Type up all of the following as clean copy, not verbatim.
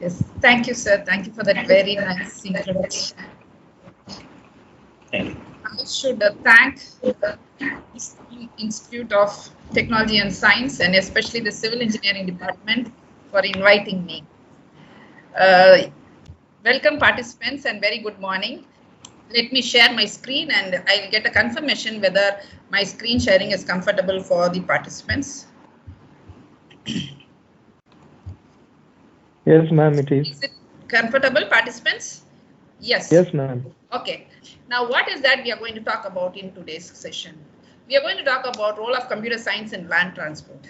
Yes, thank you, sir. Thank you for that very nice introduction. Thank you. I should thank this Institute of Technology and Science, and especially the Civil Engineering Department, for inviting me. Uh, Welcome, participants, and very good morning. Let me share my screen, and I'll get a confirmation whether my screen sharing is comfortable for the participants. Yes, ma'am, it is. Is it comfortable, participants? Yes. Yes, ma'am. Okay. Now, what is that we are going to talk about in today's session? We are going to talk about role of computer science in land transport.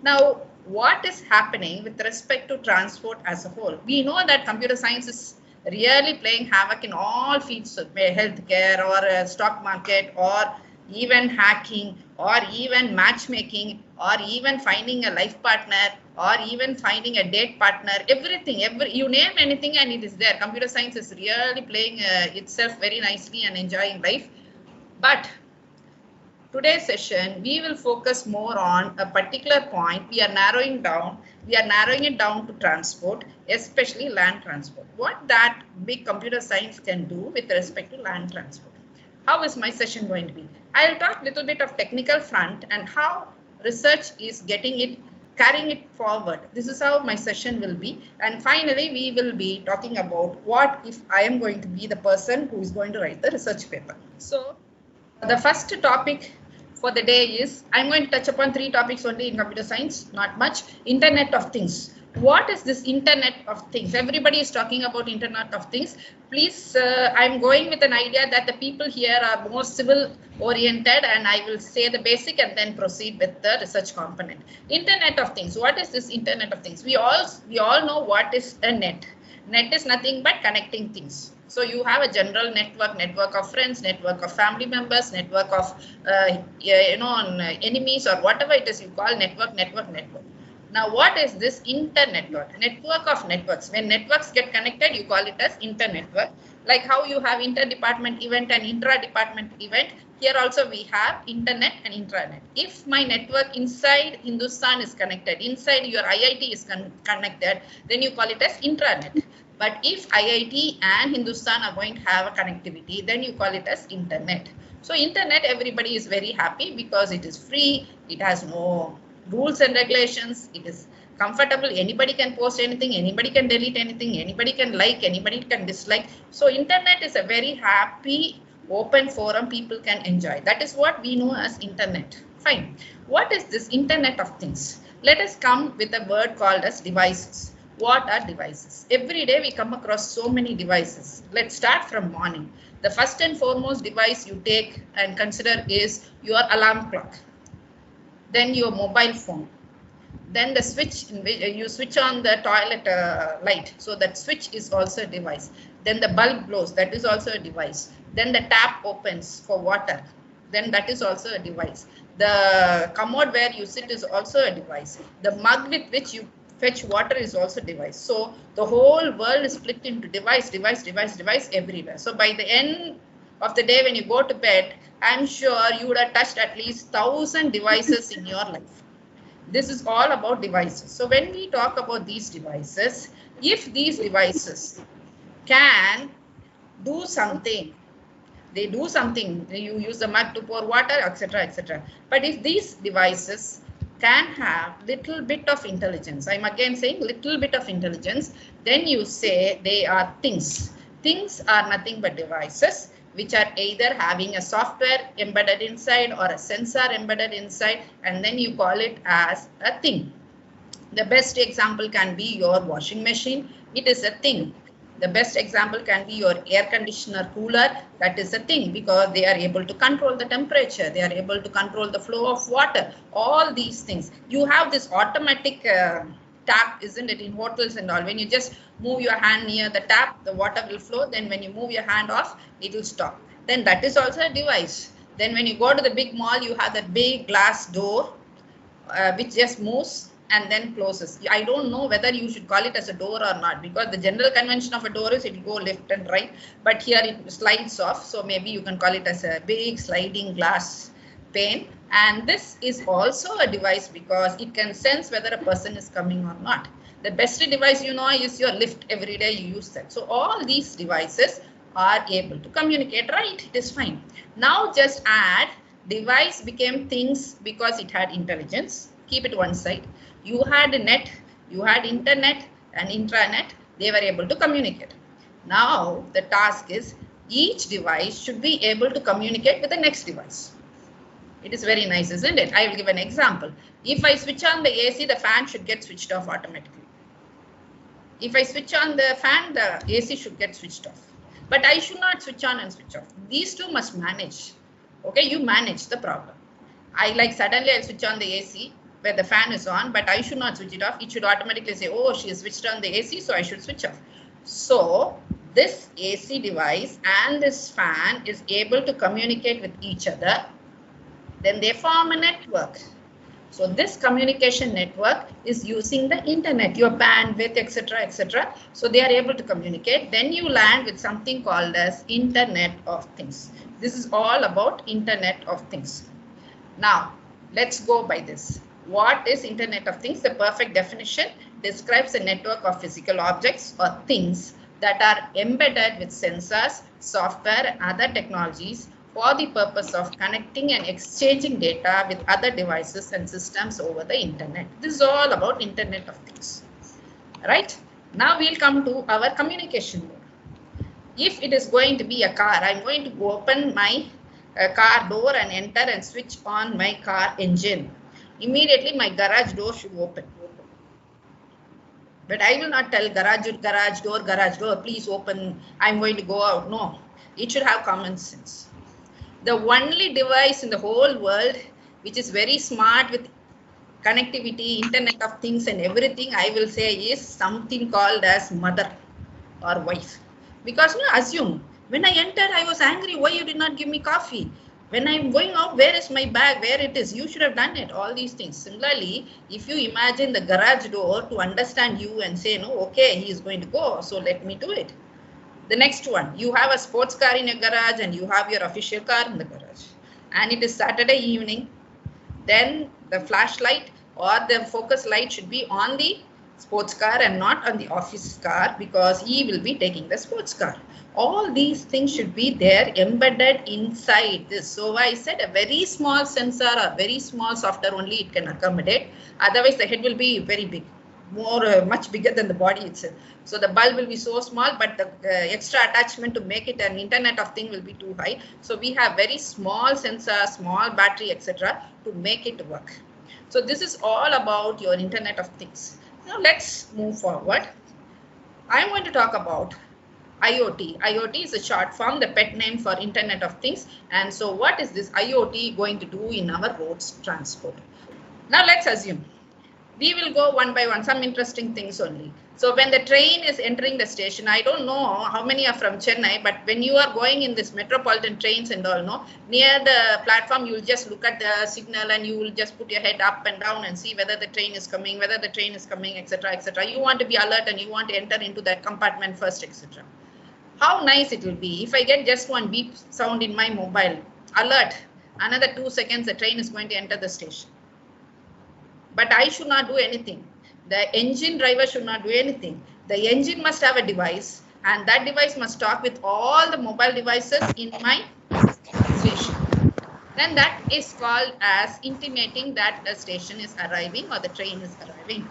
Now, what is happening with respect to transport as a whole? We know that computer science is really playing havoc in all fields of healthcare or stock market or even hacking or even matchmaking or even finding a life partner or even finding a date partner, everything, you name anything and it is there. Computer science is really playing itself very nicely and enjoying life. But today's session, we will focus more on a particular point. We are narrowing it down to transport, especially land transport. What that big computer science can do with respect to land transport. How is my session going to be? I'll talk a little bit of technical front and how research is carrying it forward. This is how my session will be. And finally, we will be talking about what if I am going to be the person who is going to write the research paper. So the first topic for the day is, I'm going to touch upon 3 topics only in computer science, not much. Internet of Things. What is this Internet of Things? Everybody is talking about Internet of Things. Please, I'm going with an idea that the people here are more civil oriented, and I will say the basic and then proceed with the research component. Internet of Things. What is this Internet of Things? We all know what is a net. Net is nothing but connecting things. So you have a general network of friends, network of family members, network of enemies or whatever it is you call network. Now, what is this internetwork? Network of networks. When networks get connected, you call it as internetwork. Like how you have inter-department event and intra-department event, here also we have internet and intranet. If my network inside Hindustan is connected, inside your IIT is connected, then you call it as intranet. But if IIT and Hindustan are going to have a connectivity, then you call it as internet. So internet, everybody is very happy because it is free, it has no rules and regulations, it is comfortable, anybody can post anything, anybody can delete anything, anybody can like, anybody can dislike. So internet is a very happy open forum people can enjoy. That is what we know as internet. Fine. What is this Internet of Things? Let us come with a word called as devices. What are devices? Every day we come across so many devices. Let's start from morning. The first and foremost device you take and consider is your alarm clock, then your mobile phone, then the switch in which you switch on the toilet light, so that switch is also a device. Then the bulb blows, that is also a device. Then the tap opens for water, then that is also a device. The commode where you sit is also a device. The mug with which you fetch water is also a device. So the whole world is split into device everywhere. So by the end of the day when you go to bed, I'm sure you would have touched at least 1,000 devices in your life. This is all about devices. So when we talk about these devices, if these devices can do something, they do something, you use the mug to pour water, etc., etc. But if these devices can have little bit of intelligence, I'm again saying little bit of intelligence, then you say they are things. Things are nothing but devices which are either having a software embedded inside or a sensor embedded inside, and then you call it as a thing. The best example can be your washing machine. It is a thing. The best example can be your air conditioner, cooler. That is a thing because they are able to control the temperature. They are able to control the flow of water. All these things. You have this automatic tap, isn't it, in hotels and all. When you just move your hand near the tap, the water will flow. Then when you move your hand off, it will stop. Then that is also a device. Then when you go to the big mall, you have that big glass door which just moves and then closes. I don't know whether you should call it as a door or not, because the general convention of a door is it will go left and right, but here it slides off. So maybe you can call it as a big sliding glass pane. And this is also a device because it can sense whether a person is coming or not. The best device you know is your lift. Every day you use that. So all these devices are able to communicate, right? It is fine. Now just add device became things because it had intelligence. Keep it one side. You had a net, you had internet and intranet. They were able to communicate. Now the task is each device should be able to communicate with the next device. It is very nice, isn't it? I will give an example. If I switch on the AC, the fan should get switched off automatically. If I switch on the fan, the AC should get switched off. But I should not switch on and switch off. These two must manage. Okay, you manage the problem. I like suddenly I'll switch on the AC where the fan is on, but I should not switch it off. It should automatically say, oh, she has switched on the AC, so I should switch off. So this AC device and this fan is able to communicate with each other. Then they form a network. So this communication network is using the internet, your bandwidth, etc., etc. So they are able to communicate. Then you land with something called as Internet of Things. This is all about Internet of Things. Now, let's go by this. What is Internet of Things? The perfect definition describes a network of physical objects or things that are embedded with sensors, software, and other technologies for the purpose of connecting and exchanging data with other devices and systems over the internet. This is all about Internet of Things. Right? Now we'll come to our communication mode. If it is going to be a car, I'm going to open my car door and enter and switch on my car engine. Immediately my garage door should open. But I will not tell garage door, please open, I'm going to go out. No, it should have common sense. The only device in the whole world which is very smart with connectivity, Internet of Things and everything, I will say is something called as mother or wife. Because assume, when I entered, I was angry, why you did not give me coffee? When I'm going out, where is my bag? Where it is? You should have done it. All these things. Similarly, if you imagine the garage door to understand you and say, no, okay, he is going to go, so let me do it. The next one, you have a sports car in your garage and you have your official car in the garage. And it is Saturday evening. Then the flashlight or the focus light should be on the sports car and not on the office car because he will be taking the sports car. All these things should be there embedded inside this. So I said a very small sensor or very small software only it can accommodate. Otherwise the head will be very big. Much bigger than the body itself. So the bulb will be so small, but the extra attachment to make it an Internet of Things will be too high. So we have very small sensor, small battery, etc. to make it work. So this is all about your Internet of Things. Now let's move forward. I'm going to talk about IoT. IoT is a short form, the pet name for Internet of Things. And so what is this IoT going to do in our roads transport? Now let's assume. We will go one by one, some interesting things only. So when the train is entering the station, I don't know how many are from Chennai, but when you are going in this metropolitan trains and all, no, near the platform, you will just look at the signal and you will just put your head up and down and see whether the train is coming, etc., etc. You want to be alert and you want to enter into that compartment first, etc. How nice it will be if I get just one beep sound in my mobile, alert, another 2 seconds, the train is going to enter the station. But I should not do anything. The engine driver should not do anything. The engine must have a device and that device must talk with all the mobile devices in my station. Then that is called as intimating that the station is arriving or the train is arriving.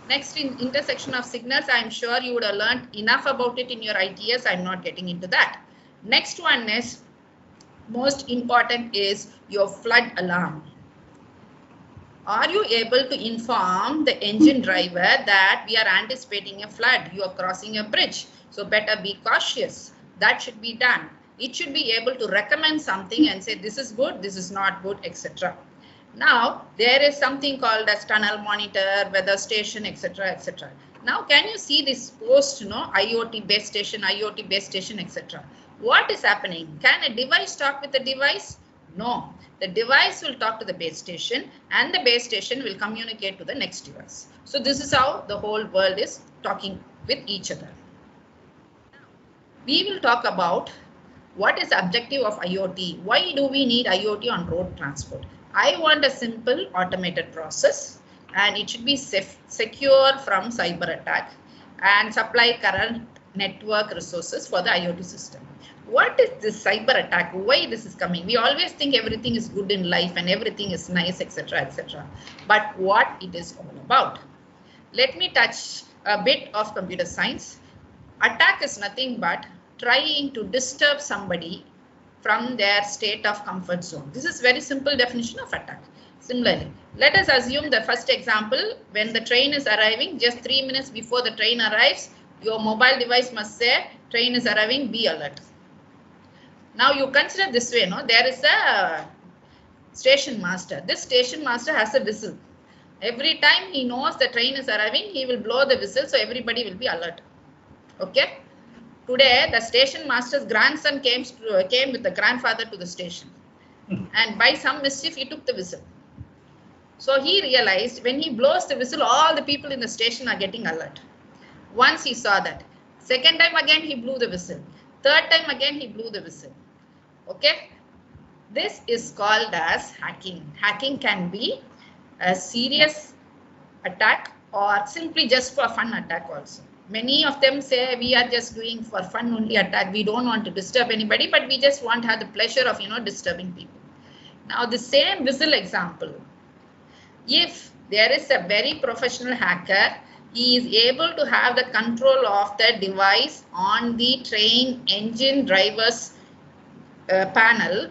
Next, in intersection of signals, I'm sure you would have learned enough about it in your ITS. I'm not getting into that. Next one is, most important is your flood alarm. Are you able to inform the engine driver that we are anticipating a flood? You are crossing a bridge, so better be cautious. That should be done. It should be able to recommend something and say this is good, this is not good, etc. Now, there is something called as tunnel monitor, weather station, etc., etc. Now, can you see this post, IoT base station, etc. What is happening? Can a device talk with a device? No. The device will talk to the base station and the base station will communicate to the next device. So this is how the whole world is talking with each other. We will talk about what is the objective of IoT. Why do we need IoT on road transport? I want a simple automated process and it should be secure from cyber attack and supply current network resources for the IoT system. What is this cyber attack? Why this is coming? We always think everything is good in life and everything is nice, etc., etc. But what it is all about? Let me touch a bit of computer science. Attack is nothing but trying to disturb somebody from their state of comfort zone. This is very simple definition of attack. Similarly, let us assume the first example, when the train is arriving, just 3 minutes before the train arrives, your mobile device must say, train is arriving, be alert. Now you consider this way, no? There is a station master. This station master has a whistle. Every time he knows the train is arriving, he will blow the whistle, so everybody will be alert. Okay? Today, the station master's grandson came with the grandfather to the station. And by some mischief, he took the whistle. So he realized when he blows the whistle, all the people in the station are getting alert. Once he saw that. Second time again, he blew the whistle. Third time again, he blew the whistle. Okay? This is called as hacking. Hacking can be a serious attack or simply just for fun attack also. Many of them say we are just doing for fun only attack. We don't want to disturb anybody, but we just want to have the pleasure of, disturbing people. Now the same whistle example. If there is a very professional hacker, he is able to have the control of the device on the train engine driver's panel,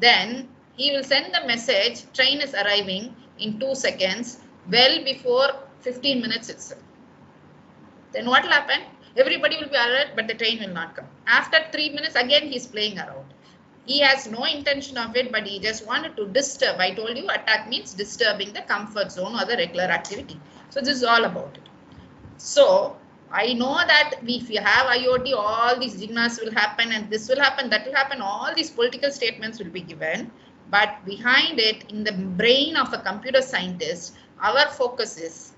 then he will send the message, train is arriving in 2 seconds, well before 15 minutes itself. Then what will happen? Everybody will be alert, but the train will not come. After 3 minutes, again he is playing around. He has no intention of it, but he just wanted to disturb. I told you attack means disturbing the comfort zone or the regular activity. So this is all about it. So I know that if you have IoT, all these jignas will happen and this will happen, that will happen. All these political statements will be given. But behind it, in the brain of a computer scientist, our focus is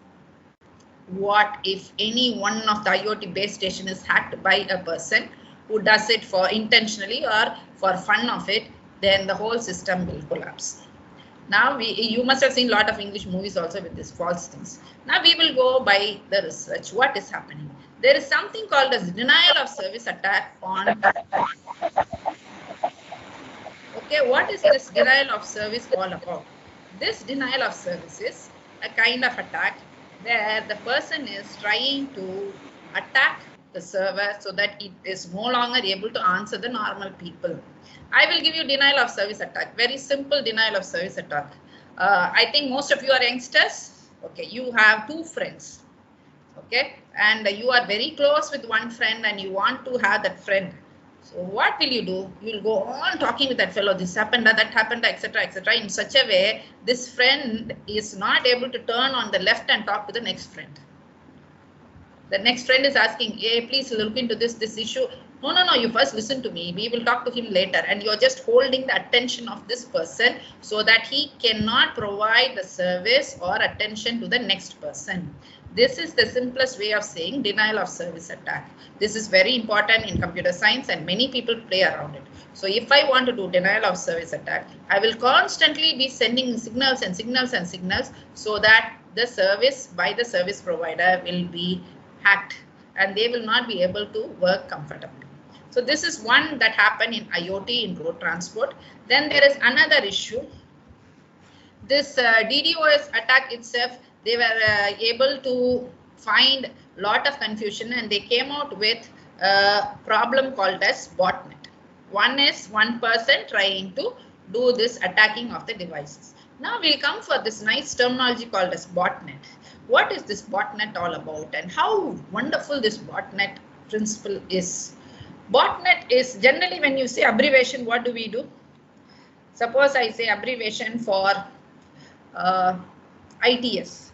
what if any one of the IoT base station is hacked by a person who does it for intentionally or for fun of it, then the whole system will collapse. Now, you must have seen a lot of English movies also with these false things. Now, we will go by the research. What is happening? There is something called as denial of service attack on. Okay, what is this denial of service all about? This denial of service is a kind of attack where the person is trying to attack the server so that it is no longer able to answer the normal people. I will give you denial of service attack. Very simple denial of service attack. I think most of you are youngsters. Okay, you have 2 friends. Okay, and you are very close with one friend and you want to have that friend. So what will you do? You will go on talking with that fellow. This happened, that happened, etc., etc. In such a way, this friend is not able to turn on the left and talk to the next friend. The next friend is asking, hey, please look into this issue. No, you first listen to me. We will talk to him later. And you're just holding the attention of this person so that he cannot provide the service or attention to the next person. This is the simplest way of saying denial of service attack. This is very important in computer science and many people play around it. So if I want to do denial of service attack, I will constantly be sending signals and signals and signals so that the service by the service provider will be hacked and they will not be able to work comfortably. So this is one that happened in IoT in road transport. Then there is another issue. This DDoS attack itself, they were able to find a lot of confusion and they came out with a problem called as botnet. One is one person trying to do this attacking of the devices. Now we'll come for this nice terminology called as botnet. What is this botnet all about and how wonderful this botnet principle is? Botnet is generally when you say abbreviation, what do we do? Suppose I say abbreviation for ITS.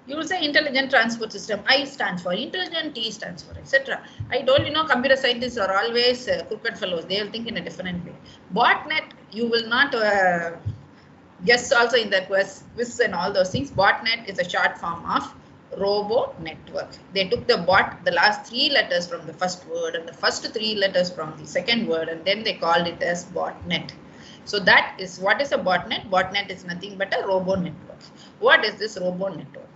You will say Intelligent Transport System. I stands for intelligent, T stands for etc. I told you, computer scientists are always crooked fellows. They will think in a different way. Botnet, you will not guess also in the quiz and all those things. Botnet is a short form of robo network. They took the bot, the last 3 letters from the first word and the first 3 letters from the second word, and then they called it as botnet. So that is what is a botnet. Botnet is nothing but a robo network. What is this robo network?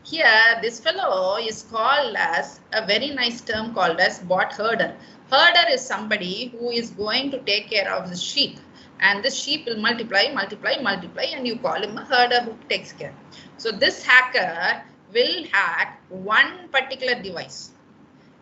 Here, this fellow is called as a very nice term called as bot herder. Herder is somebody who is going to take care of the sheep, and the sheep will multiply, and you call him a herder who takes care. So this hacker will hack one particular device,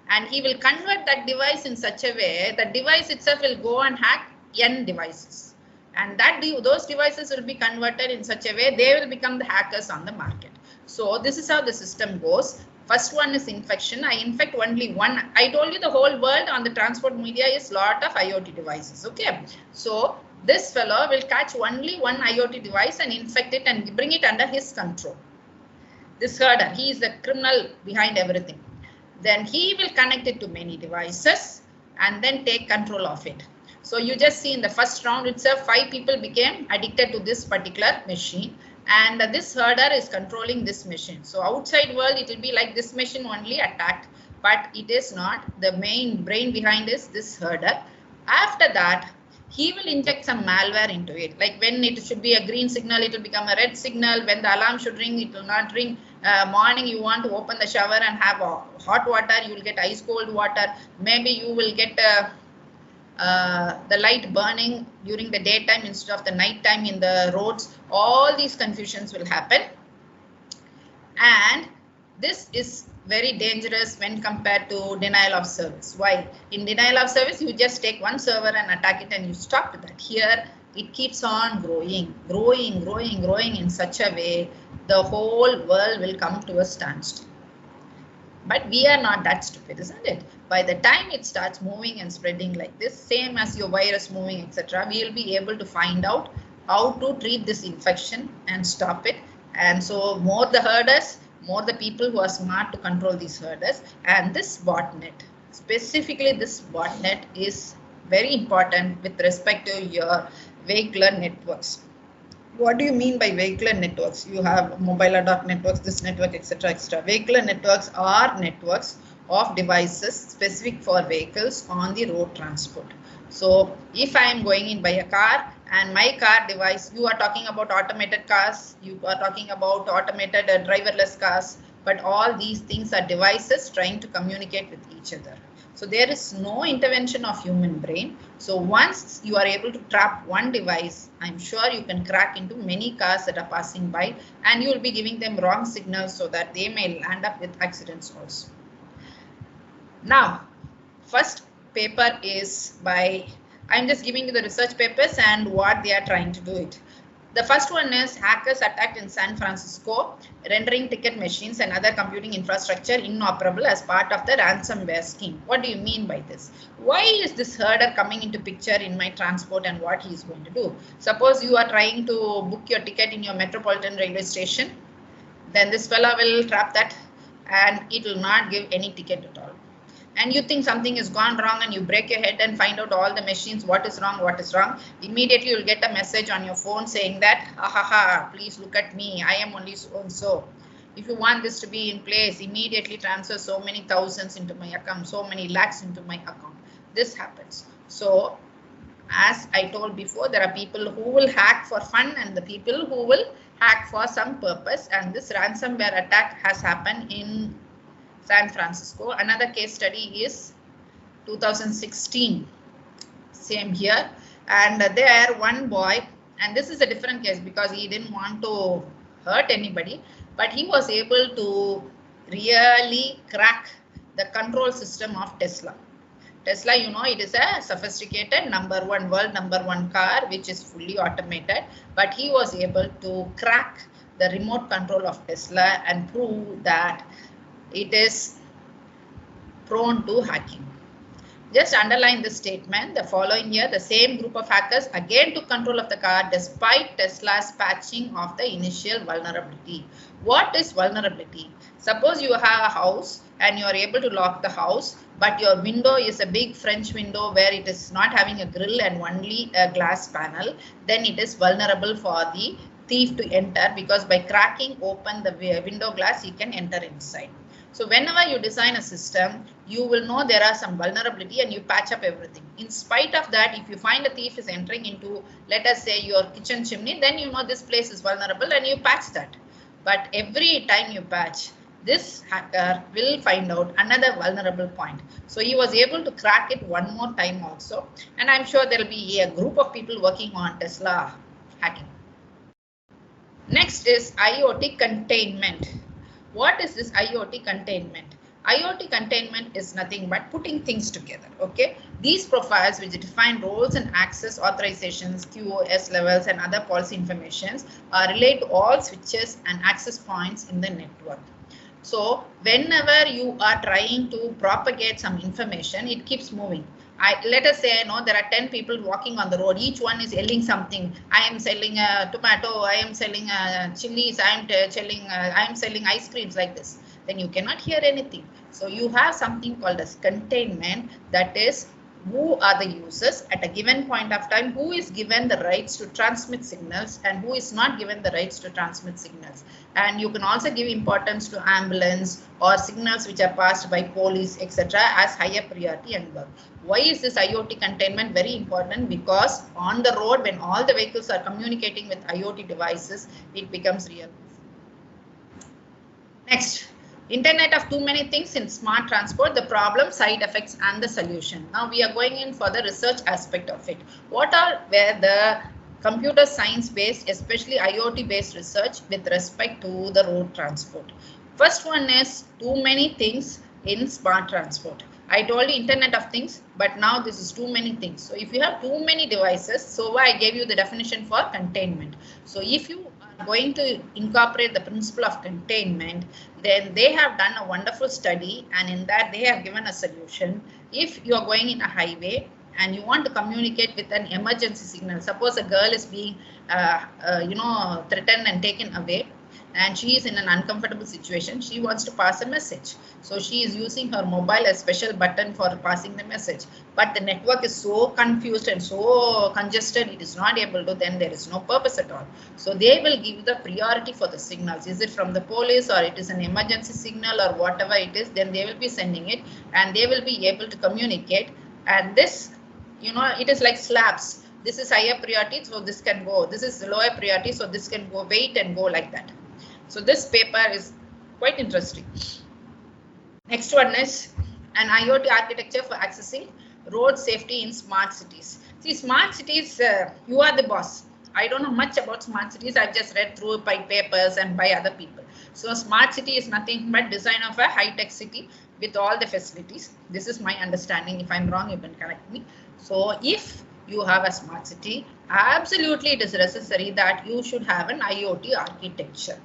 and he will convert that device in such a way that device itself will go and hack n devices, and that those devices will be converted in such a way they will become the hackers on the market. So this is how the system goes. First one is infection. I infect only one. I told you the whole world on the transport media is lot of IoT devices. Okay. So this fellow will catch only one IoT device and infect it and bring it under his control. This herder, he is the criminal behind everything. Then he will connect it to many devices and then take control of it. So you just see in the first round itself, 5 people became addicted to this particular machine. And this herder is controlling this machine. So outside world, it will be like this machine only attacked, but it is not. The main brain behind is this herder. After that, he will inject some malware into it. Like when it should be a green signal, it will become a red signal. When the alarm should ring, it will not ring. Morning, you want to open the shower and have hot water, you will get ice cold water. Maybe you will get the light burning during the daytime instead of the night time in the roads. All these confusions will happen, and this is very dangerous when compared to denial of service. Why? In denial of service, you just take one server and attack it and you stop that. Here it keeps on growing in such a way the whole world will come to a standstill. But we are not that stupid, isn't it? By the time it starts moving and spreading like this, same as your virus moving, etc., we will be able to find out how to treat this infection and stop it. And so more the herders, more the people who are smart to control these herders. And this botnet, specifically this botnet, is very important with respect to your vehicular networks. What do you mean by vehicular networks? You have mobile ad hoc networks, this network, etc., etc. Vehicular networks are networks of devices specific for vehicles on the road transport. So if I am going in by a car and my car device, you are talking about automated cars, you are talking about automated driverless cars, but all these things are devices trying to communicate with each other. So there is no intervention of human brain. So once you are able to trap one device, I'm sure you can crack into many cars that are passing by, and you will be giving them wrong signals so that they may land up with accidents also. Now, first paper is by, I'm just giving you the research papers and what they are trying to do it. The first one is hackers attacked in San Francisco, rendering ticket machines and other computing infrastructure inoperable as part of the ransomware scheme. What do you mean by this? Why is this herder coming into picture in my transport and what he is going to do? Suppose you are trying to book your ticket in your metropolitan railway station, then this fellow will trap that and it will not give any ticket at all. And you think something has gone wrong and you break your head and find out all the machines, what is wrong. Immediately you'll get a message on your phone saying that, please look at me, I am only so and so. If you want this to be in place, immediately transfer so many thousands into my account, so many lakhs into my account. This happens. So as I told before, there are people who will hack for fun and the people who will hack for some purpose. And this ransomware attack has happened in San Francisco. Another case study is 2016, same here, and there one boy, and this is a different case because he didn't want to hurt anybody, but he was able to really crack the control system of Tesla. Tesla, you know, it is a sophisticated world number one car which is fully automated, but he was able to crack the remote control of Tesla and prove that it is prone to hacking. Just underline this statement. The following year, the same group of hackers again took control of the car despite Tesla's patching of the initial vulnerability. What is vulnerability? Suppose you have a house and you are able to lock the house, but your window is a big French window where it is not having a grill and only a glass panel, then it is vulnerable for the thief to enter because by cracking open the window glass, he can enter inside. So whenever you design a system, you will know there are some vulnerability and you patch up everything. In spite of that, if you find a thief is entering into, let us say, your kitchen chimney, then you know this place is vulnerable and you patch that. But every time you patch, this hacker will find out another vulnerable point. So he was able to crack it one more time also. And I'm sure there will be a group of people working on Tesla hacking. Next is IoT containment. What is this IoT containment? IoT containment is nothing but putting things together. Okay, these profiles which define roles and access authorizations, QoS levels, and other policy informations relate to all switches and access points in the network. So whenever you are trying to propagate some information, it keeps moving. Let us say, there are 10 people walking on the road. Each one is yelling something. I am selling a tomato. I am selling chilies. I am selling ice creams, like this. Then you cannot hear anything. So you have something called as containment, that is, who are the users at a given point of time, who is given the rights to transmit signals and who is not given the rights to transmit signals. And you can also give importance to ambulance or signals which are passed by police, etc., as higher priority and work. Why is this IoT containment very important? Because on the road, when all the vehicles are communicating with IoT devices, it becomes real. Next, Internet of too many things in smart transport, the problem, side effects, and the solution. Now we are going in for the research aspect of it. What are where the computer science based, especially IoT based research with respect to the road transport? First one is too many things in smart transport. I told you Internet of Things, but now this is too many things. So if you have too many devices, so I gave you the definition for containment. So if you are going to incorporate the principle of containment, then they have done a wonderful study, and in that they have given a solution. If you are going in a highway and you want to communicate with an emergency signal, suppose a girl is being threatened and taken away, and she is in an uncomfortable situation, she wants to pass a message. So she is using her mobile, a special button for passing the message. But the network is so confused and so congested, it is not able to, then there is no purpose at all. So they will give the priority for the signals. Is it from the police or it is an emergency signal or whatever it is, then they will be sending it and they will be able to communicate. And this, it is like slabs. This is higher priority, so this can go. This is lower priority, so this can go, wait and go like that. So this paper is quite interesting. Next one is an IoT architecture for accessing road safety in smart cities. See, smart cities, you are the boss. I don't know much about smart cities. I've just read through by papers and by other people. So smart city is nothing but design of a high-tech city with all the facilities. This is my understanding. If I'm wrong, you can correct me. So if you have a smart city, absolutely it is necessary that you should have an IoT architecture.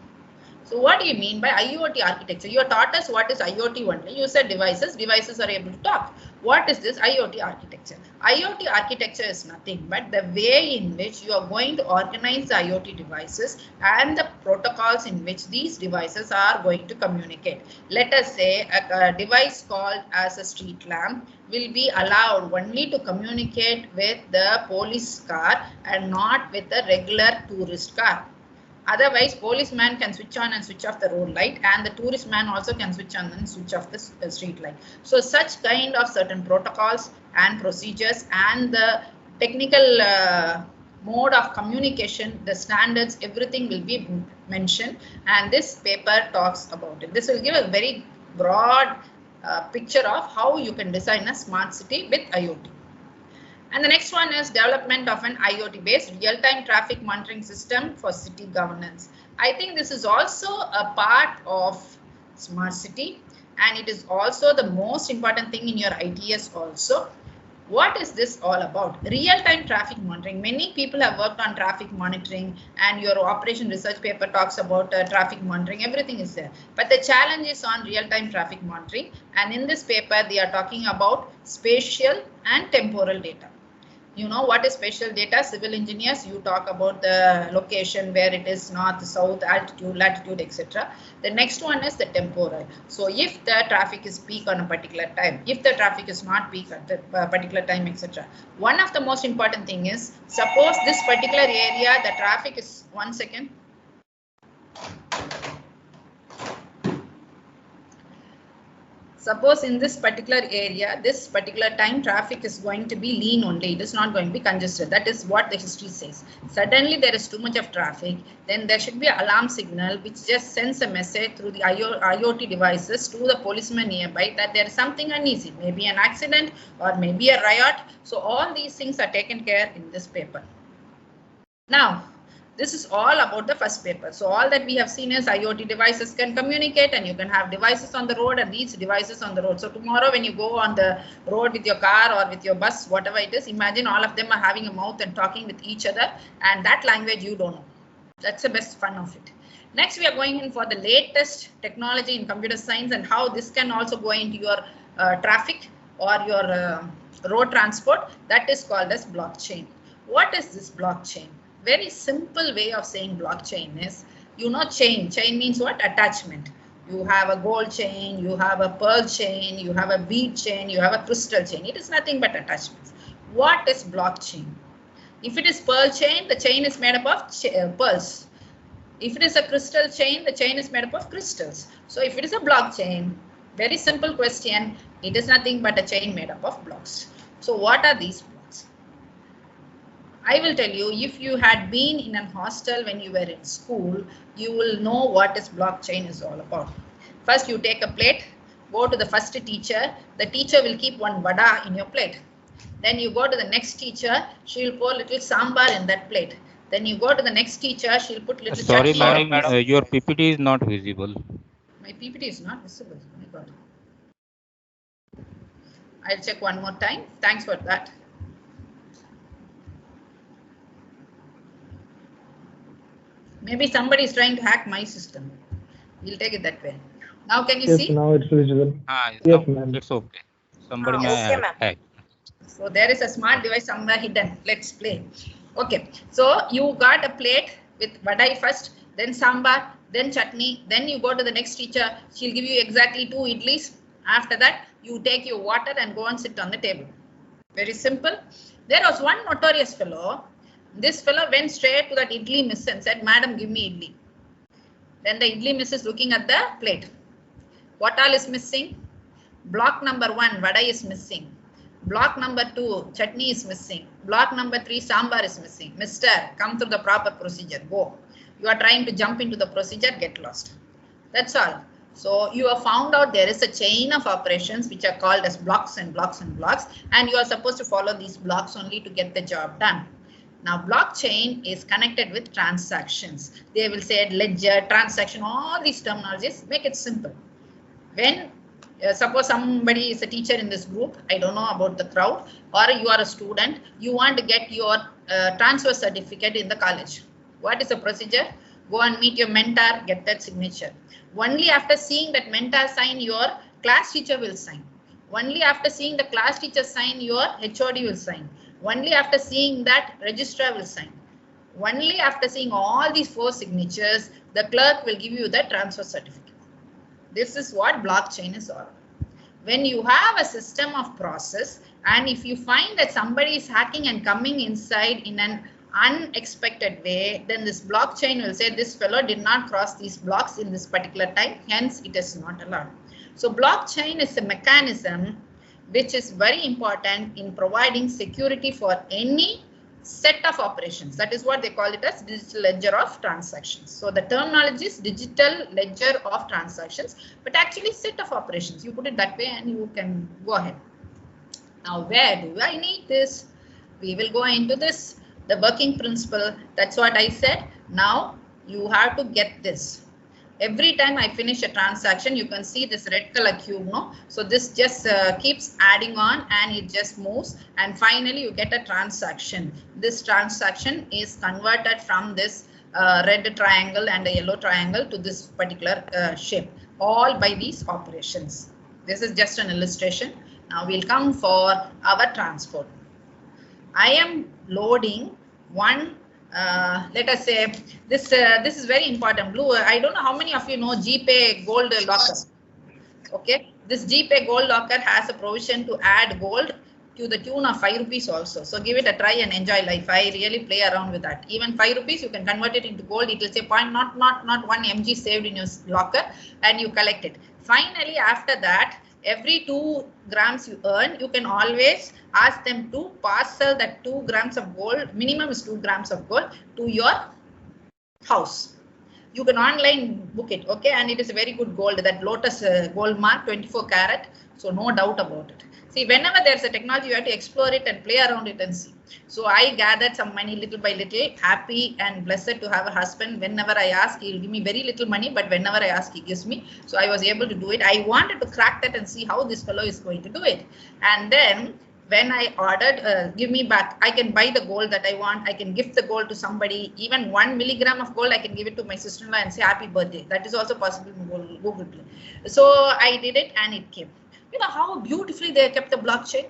So what do you mean by IoT architecture? You taught us what is IoT only. You said devices. Devices are able to talk. What is this IoT architecture? IoT architecture is nothing but the way in which you are going to organize the IoT devices and the protocols in which these devices are going to communicate. Let us say a device called as a street lamp will be allowed only to communicate with the police car and not with a regular tourist car. Otherwise, policeman can switch on and switch off the road light, and the tourist man also can switch on and switch off the street light. So such kind of certain protocols and procedures and the technical mode of communication, the standards, everything will be mentioned, and this paper talks about it. This will give a very broad picture of how you can design a smart city with IoT. And the next one is development of an IoT-based real-time traffic monitoring system for city governance. I think this is also a part of smart city, and it is also the most important thing in your ITS also. What is this all about? Real-time traffic monitoring. Many people have worked on traffic monitoring, and your operation research paper talks about traffic monitoring. Everything is there. But the challenge is on real-time traffic monitoring. And in this paper, they are talking about spatial and temporal data. You know what is spatial data? Civil engineers, you talk about the location where it is north, south, altitude, latitude, etc. The next one is the temporal. So if the traffic is peak on a particular time, if the traffic is not peak at the particular time, etc. One of the most important thing is, suppose this particular area, the traffic is, 1 second. Suppose in this particular area, this particular time traffic is going to be lean only. It is not going to be congested. That is what the history says. Suddenly there is too much of traffic. Then there should be an alarm signal which just sends a message through the IoT devices to the policeman nearby that there is something uneasy. Maybe an accident or maybe a riot. So all these things are taken care in this paper. Now, this is all about the first paper. So all that we have seen is IoT devices can communicate, and you can have devices on the road and these devices on the road. So tomorrow when you go on the road with your car or with your bus, whatever it is, imagine all of them are having a mouth and talking with each other, and that language you don't know. That's the best fun of it. Next, we are going in for the latest technology in computer science and how this can also go into your traffic or your road transport. That is called as blockchain. What is this blockchain? Very simple way of saying blockchain is, you know, chain. Chain means what? Attachment. You have a gold chain, you have a pearl chain, you have a bead chain, you have a crystal chain. It is nothing but attachments. What is blockchain? If it is pearl chain, the chain is made up of pearls. If it is a crystal chain, the chain is made up of crystals. So if it is a blockchain, very simple question, it is nothing but a chain made up of blocks. So what are these blocks? I will tell you, if you had been in a hostel when you were in school, you will know what this blockchain is all about. First, you take a plate, go to the first teacher. The teacher will keep one vada in your plate. Then you go to the next teacher, she will pour little sambar in that plate. Then you go to the next teacher, she will put little Sorry, chutney. madam, your PPT is not visible. My PPT is not visible. Oh my God. I'll check one more time. Thanks for that. Maybe somebody is trying to hack my system. We'll take it that way. Now can you see? Yes, now it's visible. Yes, ma'am. It's okay. Somebody may okay, hack. So there is a smart device somewhere hidden. Let's play. Okay. So you got a plate with vadai first, then sambar, then chutney. Then you go to the next teacher. She'll give you exactly 2 idlis. After that, you take your water and go and sit on the table. Very simple. There was one notorious fellow. This fellow went straight to that idli miss and said, "Madam, give me idli." Then the idli miss is looking at the plate. What all is missing? Block number 1, vada is missing. Block number 2, chutney is missing. Block number 3, sambar is missing. Mister, come through the proper procedure. Go. You are trying to jump into the procedure, get lost. That's all. So you have found out there is a chain of operations which are called as blocks and blocks and blocks, and you are supposed to follow these blocks only to get the job done. Now, blockchain is connected with transactions. They will say ledger, transaction, all these terminologies. Make it simple. When suppose somebody is a teacher in this group, I don't know about the crowd, or you are a student, you want to get your transfer certificate in the college. What is the procedure? Go and meet your mentor, get that signature. Only after seeing that mentor sign, your class teacher will sign. Only after seeing the class teacher sign, your HOD will sign. Only after seeing that, registrar will sign. Only after seeing all these 4 signatures, the clerk will give you the transfer certificate. This is what blockchain is all about. When you have a system of process, and if you find that somebody is hacking and coming inside in an unexpected way, then this blockchain will say this fellow did not cross these blocks in this particular time, hence it is not allowed. So blockchain is a mechanism which is very important in providing security for any set of operations. That is what they call it as digital ledger of transactions. So the terminology is digital ledger of transactions, but actually set of operations. You put it that way and you can go ahead. Now, where do I need this? We will go into this, the working principle. That's what I said. Now you have to get this. Every time I finish a transaction, you can see this red color cube, no? So this just keeps adding on and it just moves. And finally, you get a transaction. This transaction is converted from this red triangle and a yellow triangle to this particular shape, all by these operations. This is just an illustration. Now we'll come for our transport. I am loading one. Let us say this this is very important. Blue, I don't know how many of you know GPay Gold Locker. Okay, this GPay Gold Locker has a provision to add gold to the tune of 5 rupees also. So give it a try and enjoy life. I really play around with that. Even 5 rupees, you can convert it into gold. It will say 0.1 mg saved in your locker, and you collect it. Finally, after that, every 2 grams you earn, you can always ask them to parcel that 2 grams of gold, minimum is 2 grams of gold, to your house. You can online book it, okay, and it is a very good gold, that Lotus gold mark, 24 karat, so no doubt about it. See, whenever there's a technology, you have to explore it and play around it and see. So I gathered some money little by little, happy and blessed to have a husband. Whenever I ask, he'll give me very little money, but whenever I ask, he gives me. So I was able to do it. I wanted to crack that and see how this fellow is going to do it. And then when I ordered, give me back, I can buy the gold that I want. I can gift the gold to somebody. Even 1 milligram of gold, I can give it to my sister-in-law and say happy birthday. That is also possible in Google Play. So I did it and it came. You know how beautifully they kept the blockchain?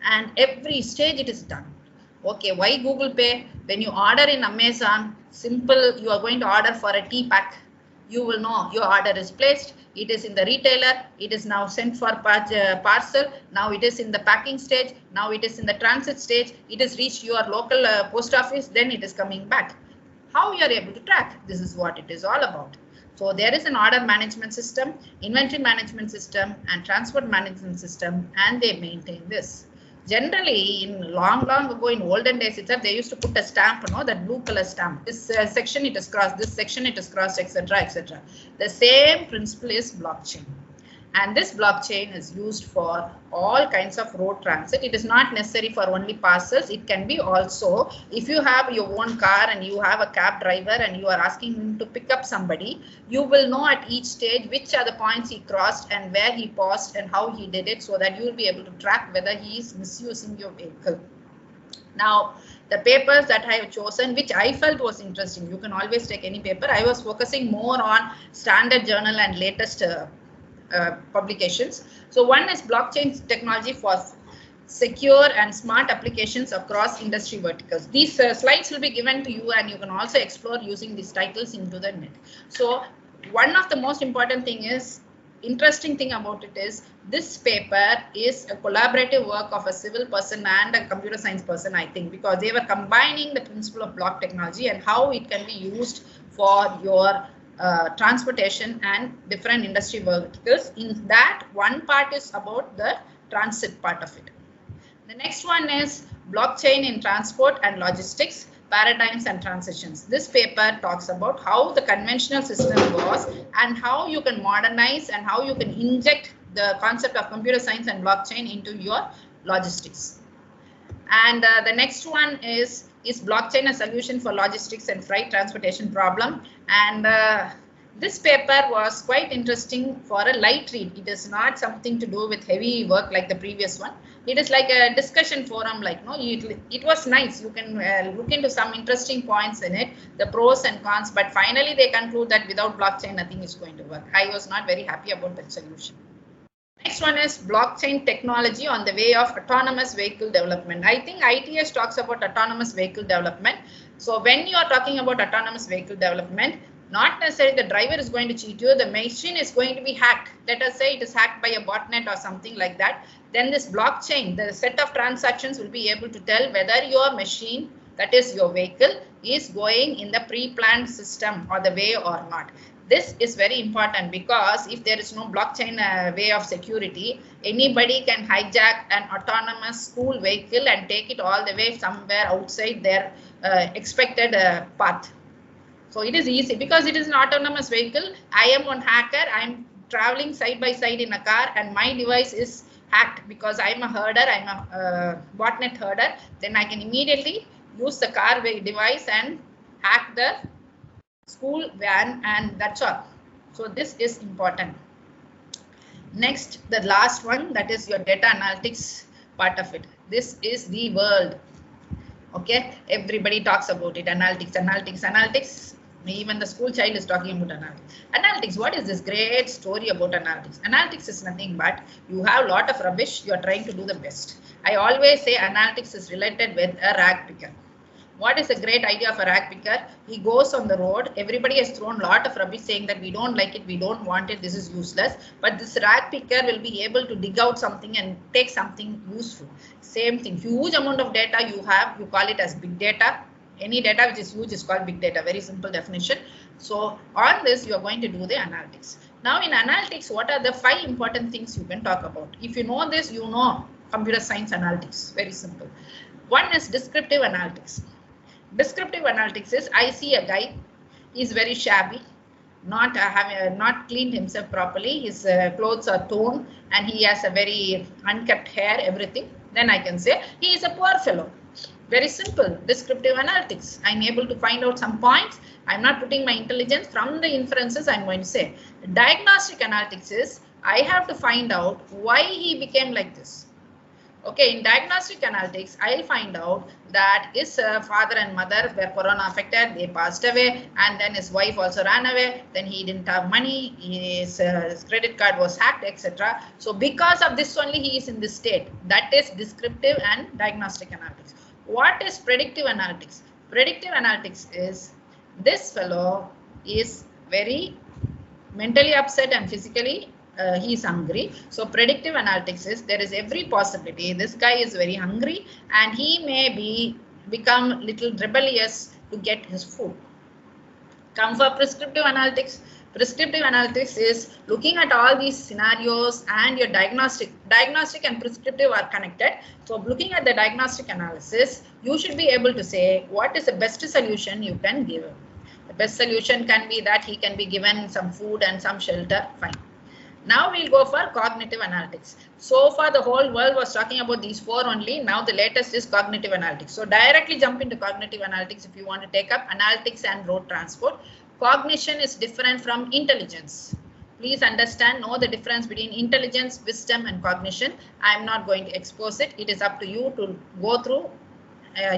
And every stage it is done. Okay, why Google Pay? When you order in Amazon, simple, you are going to order for a tea pack. You will know your order is placed. It is in the retailer. It is now sent for parcel. Now it is in the packing stage. Now it is in the transit stage. It has reached your local post office. Then it is coming back. How you are able to track? This is what it is all about. So there is an order management system, inventory management system, and transport management system, and they maintain this. Generally, in long ago, in olden days itself, they used to put a stamp, that blue color stamp. This section it is crossed, this section it is crossed, etc., etc. The same principle is blockchain. And this blockchain is used for all kinds of road transit. It is not necessary for only parcels. It can be also, if you have your own car and you have a cab driver and you are asking him to pick up somebody, you will know at each stage which are the points he crossed and where he paused and how he did it, so that you will be able to track whether he is misusing your vehicle. Now, the papers that I have chosen, which I felt was interesting, you can always take any paper. I was focusing more on standard journal and latest publications. So one is blockchain technology for secure and smart applications across industry verticals. These slides will be given to you, and you can also explore using these titles into the net. So one of the most important thing is, interesting thing about it is, this paper is a collaborative work of a civil person and a computer science person, I think, because they were combining the principle of block technology and how it can be used for your transportation and different industry verticals. In that, one part is about the transit part of it. The next one is blockchain in transport and logistics, paradigms and transitions. This paper talks about how the conventional system was and how you can modernize and how you can inject the concept of computer science and blockchain into your logistics. And the next one is blockchain a solution for logistics and freight transportation problem? And this paper was quite interesting for a light read. It is not something to do with heavy work like the previous one. It is like a discussion forum, it was nice. You can look into some interesting points in it, the pros and cons, but finally they conclude that without blockchain, nothing is going to work. I was not very happy about that solution. Next one is blockchain technology on the way of autonomous vehicle development. I think ITS talks about autonomous vehicle development. So when you are talking about autonomous vehicle development, not necessarily the driver is going to cheat you, the machine is going to be hacked. Let us say it is hacked by a botnet or something like that. Then this blockchain, the set of transactions, will be able to tell whether your machine, that is your vehicle, is going in the pre-planned system or the way or not. This is very important, because if there is no blockchain way of security, anybody can hijack an autonomous school vehicle and take it all the way somewhere outside their expected path. So it is easy because it is an autonomous vehicle. I am one hacker. I am traveling side by side in a car and my device is hacked because I am a herder. I am a botnet herder. Then I can immediately use the car device and hack the school van, and that's all. So this is important. Next, the last one, that is your data analytics part of it. This is the world. Okay, everybody talks about it. Analytics. Even the school child is talking about analytics. What is this great story about analytics? Analytics is nothing but you have a lot of rubbish. You are trying to do the best. I always say analytics is related with a rag picker. What is a great idea of a rag picker? He goes on the road. Everybody has thrown a lot of rubbish saying that we don't like it, we don't want it, this is useless. But this rag picker will be able to dig out something and take something useful. Same thing, huge amount of data you have, you call it as big data. Any data which is huge is called big data. Very simple definition. So on this, you are going to do the analytics. Now in analytics, what are the 5 important things you can talk about? If you know this, you know computer science analytics. Very simple. One is descriptive analytics. Descriptive analytics is, I see a guy, he's very shabby, not cleaned himself properly, his clothes are torn, and he has a very unkept hair, everything. Then I can say he is a poor fellow. Very simple, descriptive analytics. I'm able to find out some points. I'm not putting my intelligence. From the inferences, I'm going to say. Diagnostic analytics is, I have to find out why he became like this. Okay, in diagnostic analytics, I'll find out that his father and mother were corona affected, they passed away, and then his wife also ran away, then he didn't have money, his credit card was hacked, etc. So because of this only he is in this state. That is descriptive and diagnostic analytics. What is predictive analytics? Predictive analytics is, this fellow is very mentally upset and physically he is hungry. So predictive analytics is, there is every possibility this guy is very hungry and he may become little rebellious to get his food. Come for prescriptive analytics. Prescriptive analytics is looking at all these scenarios and your diagnostic and prescriptive are connected. So looking at the diagnostic analysis, you should be able to say what is the best solution you can give him. The best solution can be that he can be given some food and some shelter, fine. Now we'll go for cognitive analytics. So far the whole world was talking about these 4 only. Now the latest is cognitive analytics. So directly jump into cognitive analytics if you want to take up analytics and road transport. Cognition is different from intelligence. Please understand, know the difference between intelligence, wisdom and cognition. I am not going to expose it. It is up to you to go through,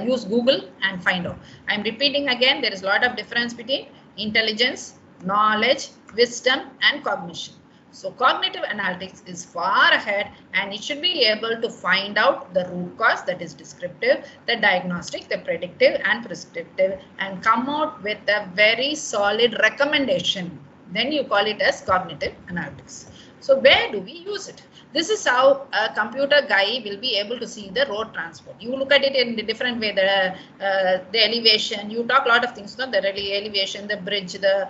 use Google and find out. I am repeating again, there is a lot of difference between intelligence, knowledge, wisdom and cognition. So cognitive analytics is far ahead and it should be able to find out the root cause, that is descriptive, the diagnostic, the predictive and prescriptive, and come out with a very solid recommendation. Then you call it as cognitive analytics. So where do we use it? This is how a computer guy will be able to see the road transport. You look at it in a different way, the elevation, you talk a lot of things, no? The elevation, the bridge, the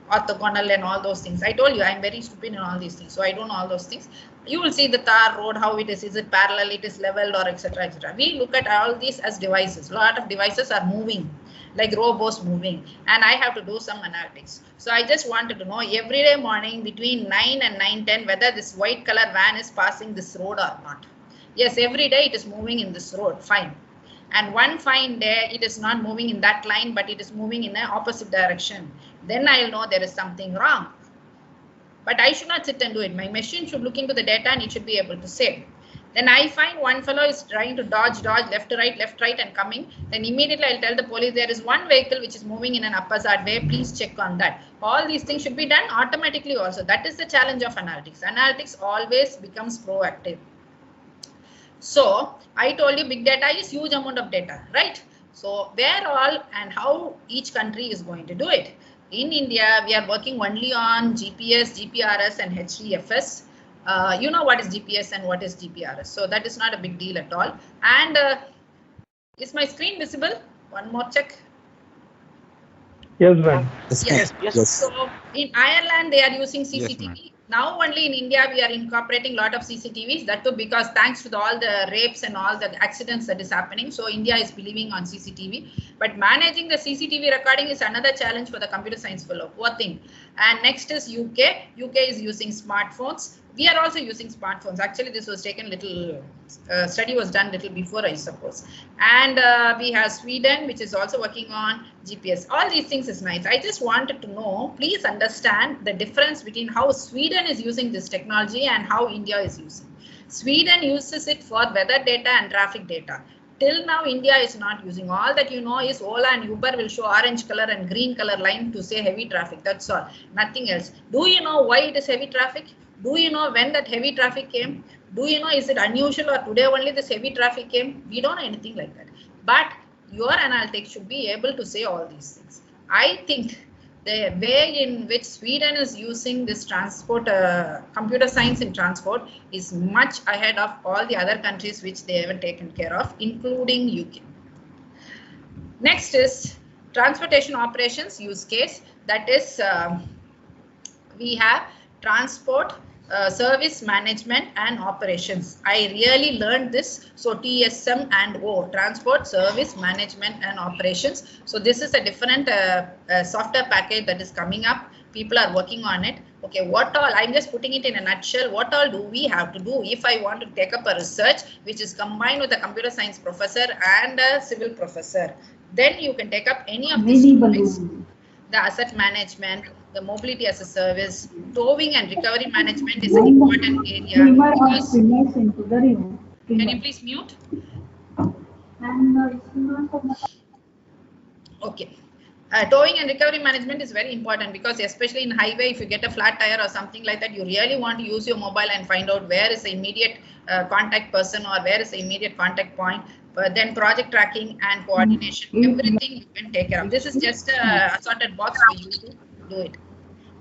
orthogonal and all those things. I told you I'm very stupid in all these things, so I don't know all those things. You will see the tar road, how it is it parallel, it is leveled or etc. etc. We look at all these as devices. A lot of devices are moving, like robots moving, and I have to do some analytics. So I just wanted to know every day morning between 9 and 9:10 whether this white color van is passing this road or not. Yes, every day it is moving in this road, fine. And one fine day it is not moving in that line, but it is moving in an opposite direction. Then I'll know there is something wrong. But I should not sit and do it. My machine should look into the data and it should be able to say. Then I find one fellow is trying to dodge, left, right and coming. Then immediately I'll tell the police there is one vehicle which is moving in an opposite way. Please check on that. All these things should be done automatically also. That is the challenge of analytics. Analytics always becomes proactive. So I told you big data is huge amount of data, right? So where all and how each country is going to do it. In India, we are working only on GPS, GPRS and HDFS. You know what is GPS and what is GPRS. So that is not a big deal at all. And is my screen visible? One more check. Yes, ma'am. Yes. So in Ireland, they are using CCTV. Yes, now only in India, we are incorporating a lot of CCTVs. That too because thanks to all the rapes and all the accidents that is happening. So India is believing on CCTV. But managing the CCTV recording is another challenge for the computer science fellow. Poor thing. And next is UK. UK is using smartphones. We are also using smartphones. Actually, this was taken little, study was done little before, I suppose. And we have Sweden, which is also working on GPS. All these things is nice. I just wanted to know, please understand the difference between how Sweden is using this technology and how India is using. Sweden uses it for weather data and traffic data. Till now, India is not using. All that you know is Ola and Uber will show orange color and green color line to say heavy traffic. That's all. Nothing else. Do you know why it is heavy traffic? Do you know when that heavy traffic came? Do you know is it unusual or today only this heavy traffic came? We don't know anything like that. But your analytics should be able to say all these things. I think the way in which Sweden is using this transport, computer science in transport is much ahead of all the other countries which they haven't taken care of, including UK. Next is transportation operations use case. That is, we have transport, service management and operations. I really learned this. So TSM and O, transport, service management and operations. So this is a different software package that is coming up. People are working on it. Okay, what all, I'm just putting it in a nutshell. What all do we have to do if I want to take up a research which is combined with a computer science professor and a civil professor? Then you can take up any of these topics. The asset management, the mobility as a service, towing and recovery management is an important area. Because, can you please mute? Okay. Towing and recovery management is very important because especially in highway, if you get a flat tire or something like that, you really want to use your mobile and find out where is the immediate contact person or where is the immediate contact point. But then project tracking and coordination, everything you can take care of. This is just a assorted box for you to do it.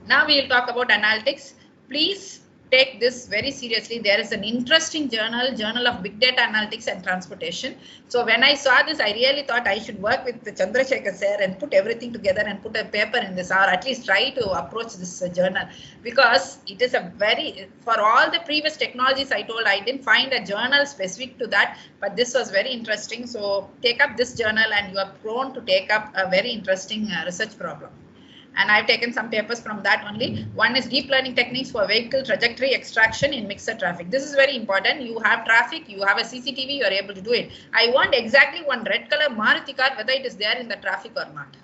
Now we will talk about analytics. Please take this very seriously. There is an interesting journal of big data analytics and transportation. So when I saw this, I really thought I should work with the Chandrasekhar sir and put everything together and put a paper in this, or at least try to approach this journal, because it is a very, for all the previous technologies I told, I didn't find a journal specific to that, but this was very interesting. So take up this journal and you are prone to take up a very interesting research problem. And I've taken some papers from that only. One is deep learning techniques for vehicle trajectory extraction in mixed traffic. This is very important. You have traffic, you have a CCTV, you are able to do it. I want exactly one red color Maruti car, whether it is there in the traffic or not.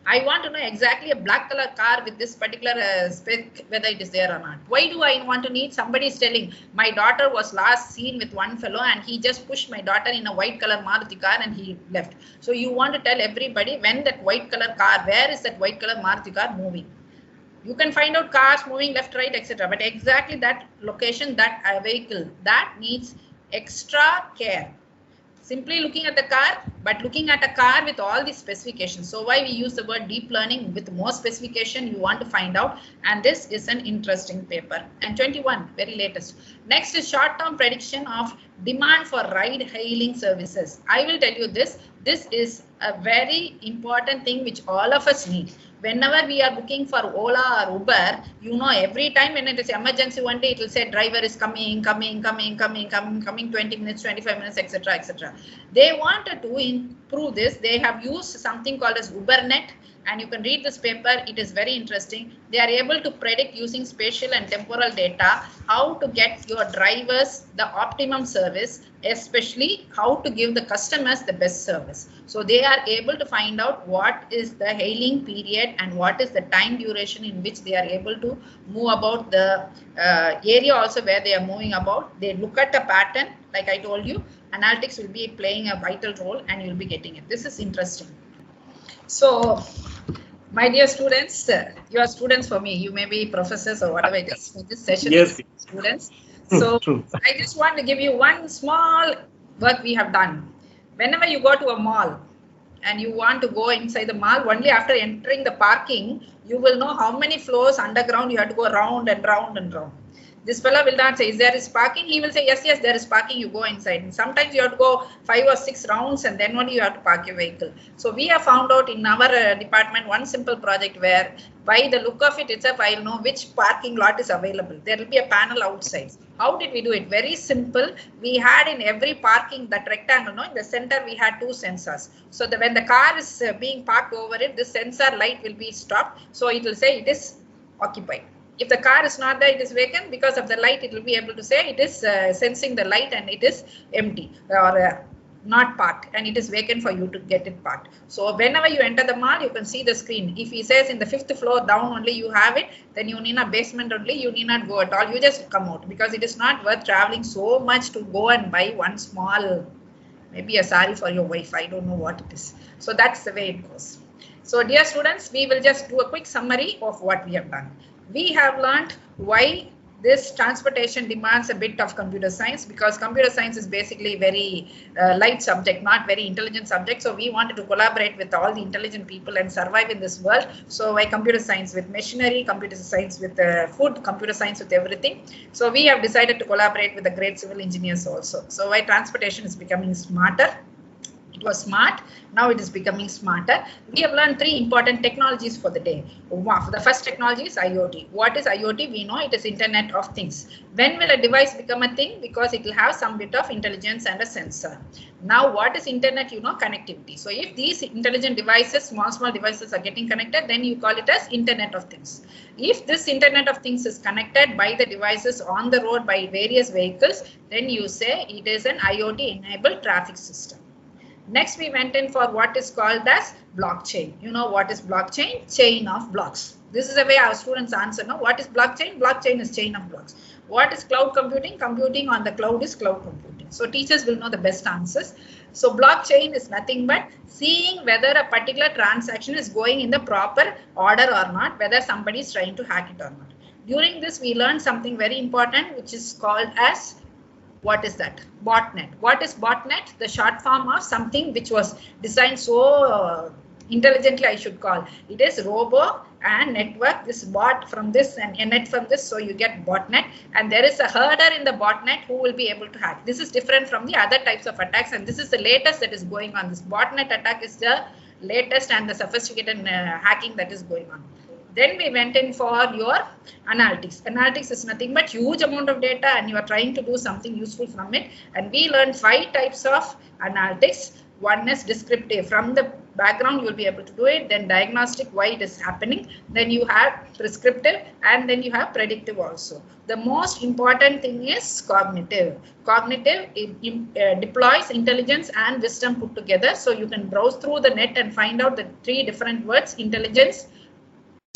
I want to know exactly a black color car with this particular spec, whether it is there or not. Why do I want to need? Somebody is telling, my daughter was last seen with one fellow and he just pushed my daughter in a white color Maruti car and he left. So you want to tell everybody when that white color car, where is that white color Maruti car moving? You can find out cars moving left, right, etc. But exactly that location, that vehicle, that needs extra care. Simply looking at the car, but looking at a car with all these specifications. So why we use the word deep learning? With more specification you want to find out, and this is an interesting paper. And 21, very latest. Next is short-term prediction of demand for ride-hailing services. I will tell you this. This is a very important thing which all of us need. Whenever we are booking for Ola or Uber, you know, every time when it is emergency one day, it will say driver is coming 20 minutes, 25 minutes, etc., etc. They wanted to improve this. They have used something called as UberNet, and you can read this paper. It is very interesting. They are able to predict using spatial and temporal data how to get your drivers the optimum service, especially how to give the customers the best service. So they are able to find out what is the hailing period and what is the time duration in which they are able to move about the area also where they are moving about. They look at a pattern, like I told you, analytics will be playing a vital role and you'll be getting it. This is interesting. So, my dear students, you are students for me. You may be professors or whatever it is. This session is students. So, I just want to give you one small work we have done. Whenever you go to a mall and you want to go inside the mall, only after entering the parking, you will know how many floors underground you have to go round and round and round. This fellow will not say, is there is parking? He will say, yes, yes, there is parking, you go inside. And sometimes you have to go 5 or 6 rounds and then only you have to park your vehicle. So we have found out in our department one simple project where by the look of it itself, I will know which parking lot is available. There will be a panel outside. How did we do it? Very simple. We had in every parking, that rectangle, no, in the center, we had 2 sensors. So when the car is being parked over it, the sensor light will be stopped. So it will say it is occupied. If the car is not there, it is vacant. Because of the light, it will be able to say it is sensing the light and it is empty or not parked, and it is vacant for you to get it parked. So whenever you enter the mall, you can see the screen. If he says in the 5th floor down only you have it, then you need a basement only, you need not go at all. You just come out, because it is not worth traveling so much to go and buy one small, maybe a sari for your wife. I don't know what it is. So that's the way it goes. So dear students, we will just do a quick summary of what we have done. We have learned why this transportation demands a bit of computer science, because computer science is basically very light subject, not very intelligent subject. So we wanted to collaborate with all the intelligent people and survive in this world. So why computer science with machinery, computer science with food, computer science with everything. So we have decided to collaborate with the great civil engineers also. So why transportation is becoming smarter. It was smart, now it is becoming smarter. We have learned 3 important technologies for the day. The first technology is IoT. What is IoT? We know it is Internet of Things. When will a device become a thing? Because it will have some bit of intelligence and a sensor. Now what is internet? You know, connectivity. So if these intelligent devices, small devices are getting connected, then you call it as Internet of Things. If this Internet of Things is connected by the devices on the road by various vehicles, then you say it is an IoT enabled traffic system. Next, we went in for what is called as blockchain. You know what is blockchain? Chain of blocks. This is the way our students answer. No, what is blockchain? Blockchain is chain of blocks. What is cloud computing? Computing on the cloud is cloud computing. So teachers will know the best answers. So blockchain is nothing but seeing whether a particular transaction is going in the proper order or not, whether somebody is trying to hack it or not. During this, we learned something very important, which is called as, what is that? Botnet. What is botnet? The short form of something which was designed so intelligently, I should call. It is robo and network. This bot from this and a net from this, so you get botnet. And there is a herder in the botnet who will be able to hack. This is different from the other types of attacks, and this is the latest that is going on. This botnet attack is the latest and the sophisticated hacking that is going on. Then we went in for your analytics. Analytics is nothing but huge amount of data and you are trying to do something useful from it. And we learned 5 types of analytics. One is descriptive. From the background, you will be able to do it. Then diagnostic, why it is happening. Then you have prescriptive and then you have predictive also. The most important thing is cognitive. Cognitive deploys intelligence and wisdom put together. So you can browse through the net and find out the 3 different words: intelligence,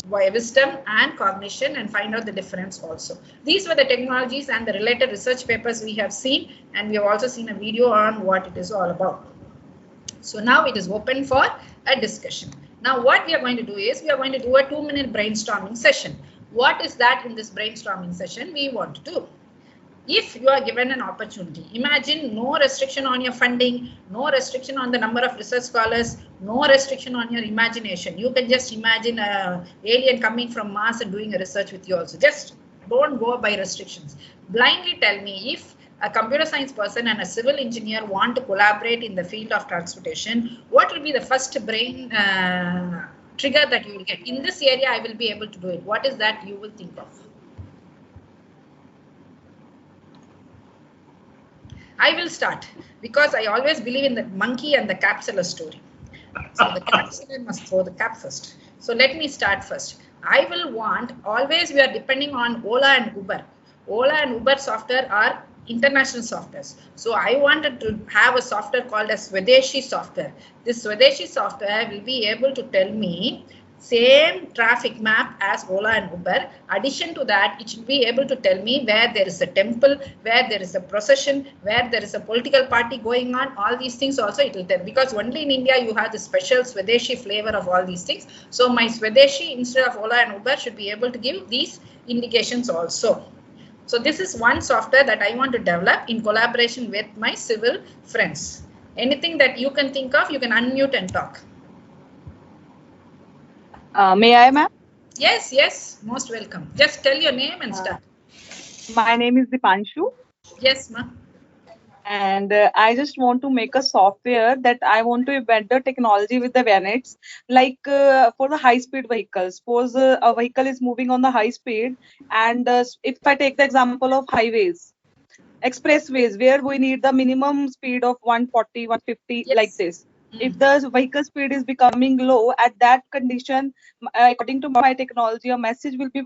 wisdom and cognition, and find out the difference also. These were the technologies and the related research papers we have seen, and we have also seen a video on what it is all about. So now it is open for a discussion. Now what we are going to do is we are going to do a 2-minute brainstorming session. What is that in this brainstorming session we want to do? If you are given an opportunity, imagine no restriction on your funding, no restriction on the number of research scholars, no restriction on your imagination. You can just imagine an alien coming from Mars and doing a research with you also. Just don't go by restrictions. Blindly tell me, if a computer science person and a civil engineer want to collaborate in the field of transportation, what will be the first brain trigger that you will get? In this area, I will be able to do it. What is that you will think of? I will start because I always believe in the monkey and the capsular story. So the capsular must throw the cap first. So let me start first. I will want, always we are depending on Ola and Uber. Ola and Uber software are international softwares. So I wanted to have a software called as Swadeshi software. This Swadeshi software will be able to tell me same traffic map as Ola and Uber. Addition to that, it should be able to tell me where there is a temple, where there is a procession, where there is a political party going on. All these things also it will tell, because only in India you have the special Swadeshi flavor of all these things. So my Swadeshi instead of Ola and Uber should be able to give these indications also. So this is one software that I want to develop in collaboration with my civil friends. Anything that you can think of, you can unmute and talk. May I, ma'am? Yes, yes, most welcome. Just tell your name and start. My name is Dipanshu. Yes, ma'am. And I just want to make a software that I want to embed the technology with the VANETs, like for the high-speed vehicles. Suppose a vehicle is moving on the high speed, and if I take the example of highways, expressways, where we need the minimum speed of 140, 150, Yes. like this. If the vehicle speed is becoming low, at that condition, according to my technology, a message will be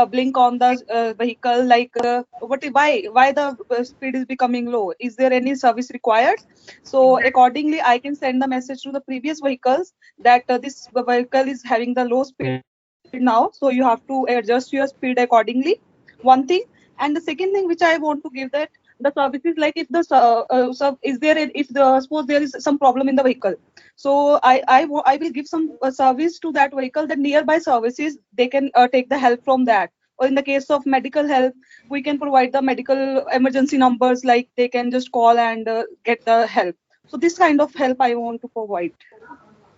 blink on the vehicle, like why the speed is becoming low? Is there any service required? So accordingly, I can send the message to the previous vehicles that this vehicle is having the low speed now, so you have to adjust your speed accordingly. One thing. And the second thing which I want to give, that the services, like if the suppose there is some problem in the vehicle, so I will give some service to that vehicle, that nearby services they can take the help from that. Or in the case of medical help, we can provide the medical emergency numbers, like they can just call and get the help. So this kind of help I want to provide.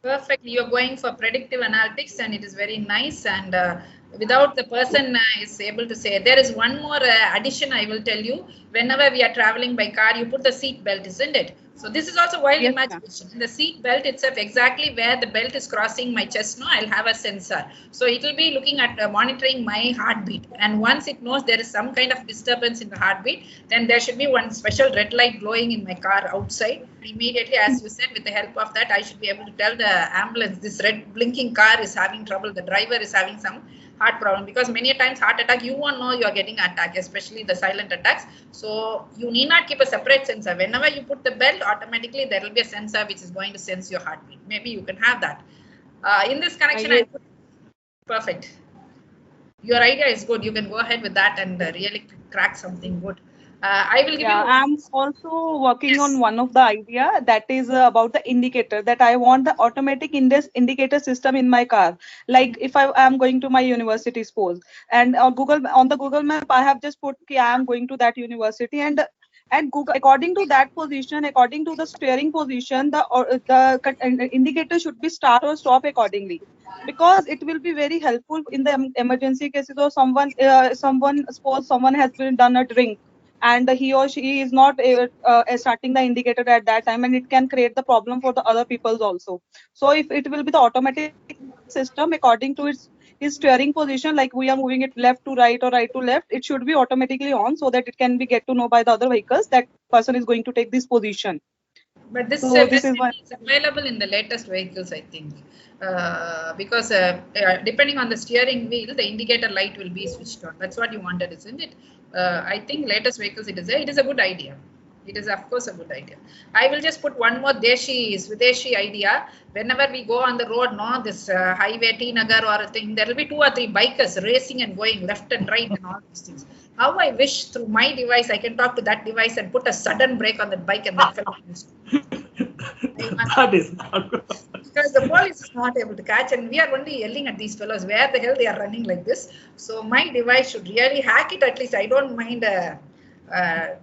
Perfectly, you're going for predictive analytics and it is very nice, and without the person is able to say. There is one more addition I will tell you. Whenever we are traveling by car, you put the seat belt, isn't it? So this is also wild Yes, ma'am. imagination. In the seat belt itself, exactly where the belt is crossing my chest, no, I'll have a sensor. So it will be looking at monitoring my heartbeat. And once it knows there is some kind of disturbance in the heartbeat, then there should be one special red light glowing in my car outside. Immediately, as you said, with the help of that, I should be able to tell the ambulance this red blinking car is having trouble. The driver is having some heart problem, because many times heart attack, you won't know you are getting attack, especially the silent attacks. So you need not keep a separate sensor. Whenever you put the belt, automatically there will be a sensor which is going to sense your heartbeat. Maybe you can have that. In this connection, I put perfect. Your idea is good. You can go ahead with that and really crack something good. I will give you. I'm also working on one of the idea that is about the indicator, that I want the automatic indicator system in my car. Like if I am going to my university, suppose, and on the Google map, I have just put I am going to that university, and Google, according to that position, according to the steering position, the indicator should be start or stop accordingly, because it will be very helpful in the emergency cases, or someone suppose someone has been done a drink, and he or she is not starting the indicator at that time, and it can create the problem for the other peoples also. So if it will be the automatic system according to its steering position, like we are moving it left to right or right to left, it should be automatically on, so that it can be get to know by the other vehicles that person is going to take this position. But this, So this is is available in the latest vehicles, I think, because depending on the steering wheel, the indicator light will be switched on. That's what you wanted, isn't it? I think latest vehicles, it is a good idea. It is, of course, a good idea. I will just put one more Swadeshi idea. Whenever we go on the road, no, this highway, T Nagar or a thing, there will be 2 or 3 bikers racing and going left and right and all these things. How I wish through my device, I can talk to that device and put a sudden brake on the bike and that fellow. That is not good. Because the police is not able to catch, and we are only yelling at these fellows where the hell they are running like this. So my device should really hack it. At least I don't mind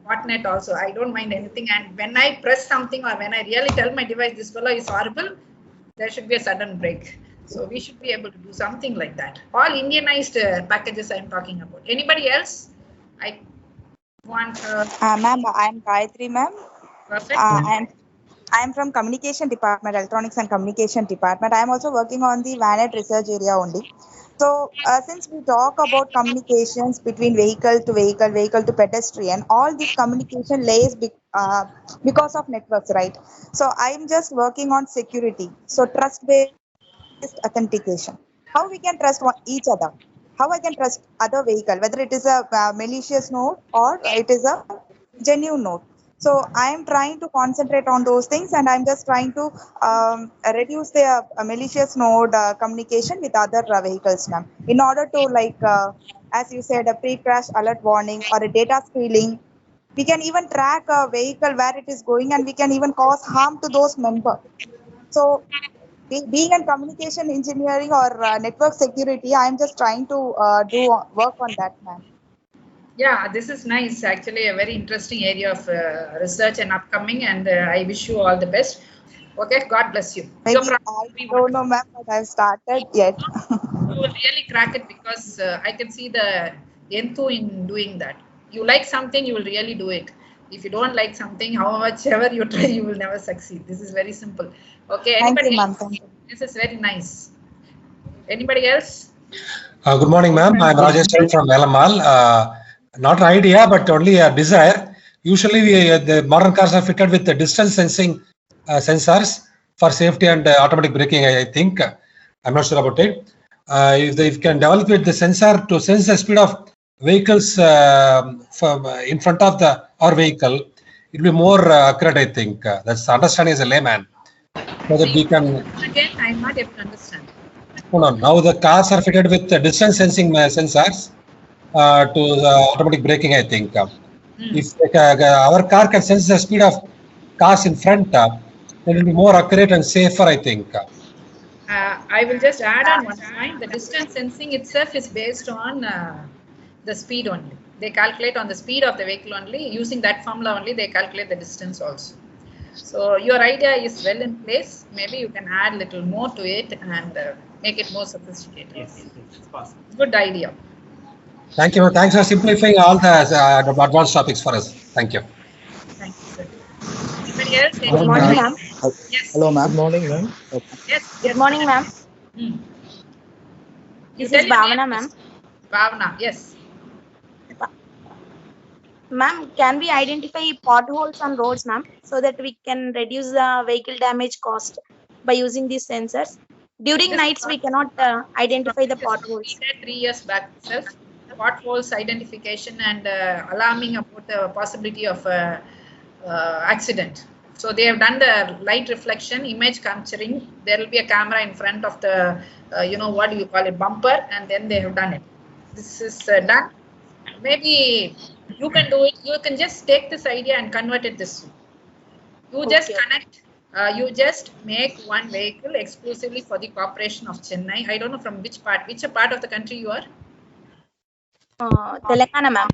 botnet also. I don't mind anything. And when I press something, or when I really tell my device this fellow is horrible, there should be a sudden brake. So we should be able to do something like that. All Indianized packages I'm talking about. Anybody else? I want. Ma'am, I'm Gayatri, ma'am. Perfect. I'm from communication department, electronics and communication department. I'm also working on the VANET research area only. So since we talk about communications between vehicle to vehicle, vehicle to pedestrian, all this communication lays because of networks, right? So I'm just working on security. So trust-based authentication. How we can trust each other? How I can trust other vehicle, whether it is a malicious node or it is a genuine node. So I am trying to concentrate on those things, and I'm just trying to reduce the malicious node communication with other vehicles, ma'am. In order to, like, as you said, a pre-crash alert warning or a data stealing, we can even track a vehicle where it is going, and we can even cause harm to those members. So being in communication engineering or network security, I'm just trying to work on that, ma'am. Yeah, this is nice. Actually, a very interesting area of research and upcoming, and I wish you all the best. Okay, God bless you. Maybe I don't know, ma'am, but I've started yet. You will really crack it, because I can see the enthu in doing that. You like something, you will really do it. If you don't like something, how much ever you try, you will never succeed. This is very simple. Okay, anybody else? Thank you. This is very nice. Anybody else? Good morning, ma'am. I'm Rajesh from LML. Not an idea, but only a desire. Usually, the modern cars are fitted with the distance sensing sensors for safety and automatic braking, I think. I'm not sure about it. If they can develop with the sensor to sense the speed of vehicles from in front of our vehicle, it will be more accurate, I think. That's the understanding as a layman. So that we can. Again, I'm not able to understand. No. Now the cars are fitted with distance sensing sensors to automatic braking, I think. If our car can sense the speed of cars in front, then it will be more accurate and safer, I think. I will just add on one point. The distance sensing itself is based on the speed only. They calculate on the speed of the vehicle only. Using that formula only, they calculate the distance also. So your idea is well in place. Maybe you can add little more to it and make it more sophisticated. Yes, it's possible. Good idea. Thank you. Thanks for simplifying all the advanced topics for us. Thank you. Thank you, sir. Anybody else? Good Any morning, queries? ma'am. Yes. Hello, Good ma'am. morning, ma'am. Yes. Good morning, ma'am. Hmm. This tell is your Bhavana, name, ma'am. please. Bhavana, yes. Ma'am, can we identify potholes on roads, ma'am, so that we can reduce the vehicle damage cost by using these sensors? During This nights, we cannot identify the project is potholes. completed 3 years back itself. Potholes identification and alarming about the possibility of accident. So they have done the light reflection, image capturing. There will be a camera in front of the, what do you call it, bumper, and then they have done it. This is done. Maybe you can do it. You can just take this idea and convert it this way. You just Okay. connect. You just make one vehicle exclusively for the corporation of Chennai. I don't know from which part of the country you are. Telangana, ma'am.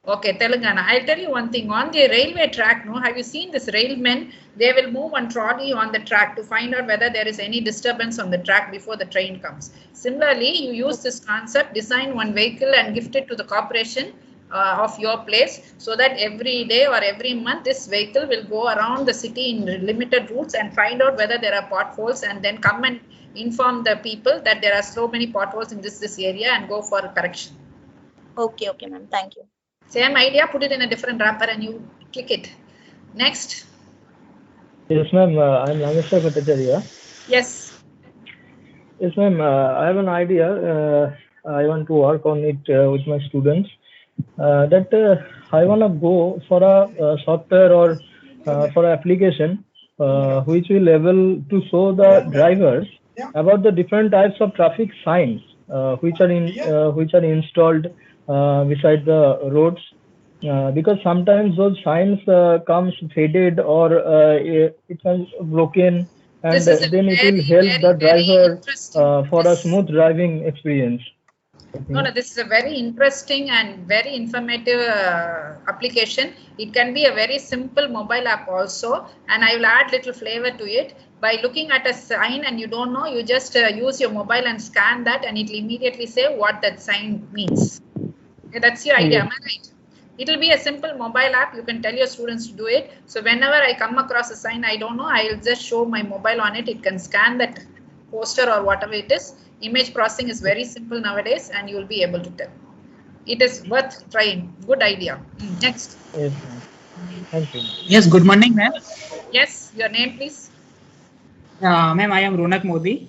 Okay, Telangana. I'll tell you one thing. On the railway track, no, have you seen this railmen? They will move one trolley on the track to find out whether there is any disturbance on the track before the train comes. Similarly, you use this concept, design one vehicle and gift it to the corporation of your place, so that every day or every month this vehicle will go around the city in limited routes and find out whether there are potholes, and then come and inform the people that there are so many potholes in this area and go for correction. Okay, ma'am. Thank you. Same idea, put it in a different wrapper and you click it. Next. Yes, ma'am. I'm Rameshwar Bhattacharya. Yes. Yes, ma'am. I have an idea. I want to work on it with my students. That I want to go for a software or for an application which will able to show the drivers about the different types of traffic signs which are installed beside the roads. Because sometimes those signs comes faded or it comes broken, and This is a then it will very, help the very driver interesting. for a smooth driving experience. No, this is a very interesting and very informative application. It can be a very simple mobile app also, and I will add little flavor to it. By looking at a sign and you don't know, you just use your mobile and scan that, and it will immediately say what that sign means. Okay, that's your idea, am I right? It will be a simple mobile app. You can tell your students to do it. So whenever I come across a sign I don't know, I will just show my mobile on it. It can scan that poster or whatever it is. Image processing is very simple nowadays, and you will be able to tell. It is worth trying. Good idea. Next. Yes, ma'am. Thank you. Yes, good morning, ma'am. Yes, your name, please. Ma'am, I am Ronak Modi.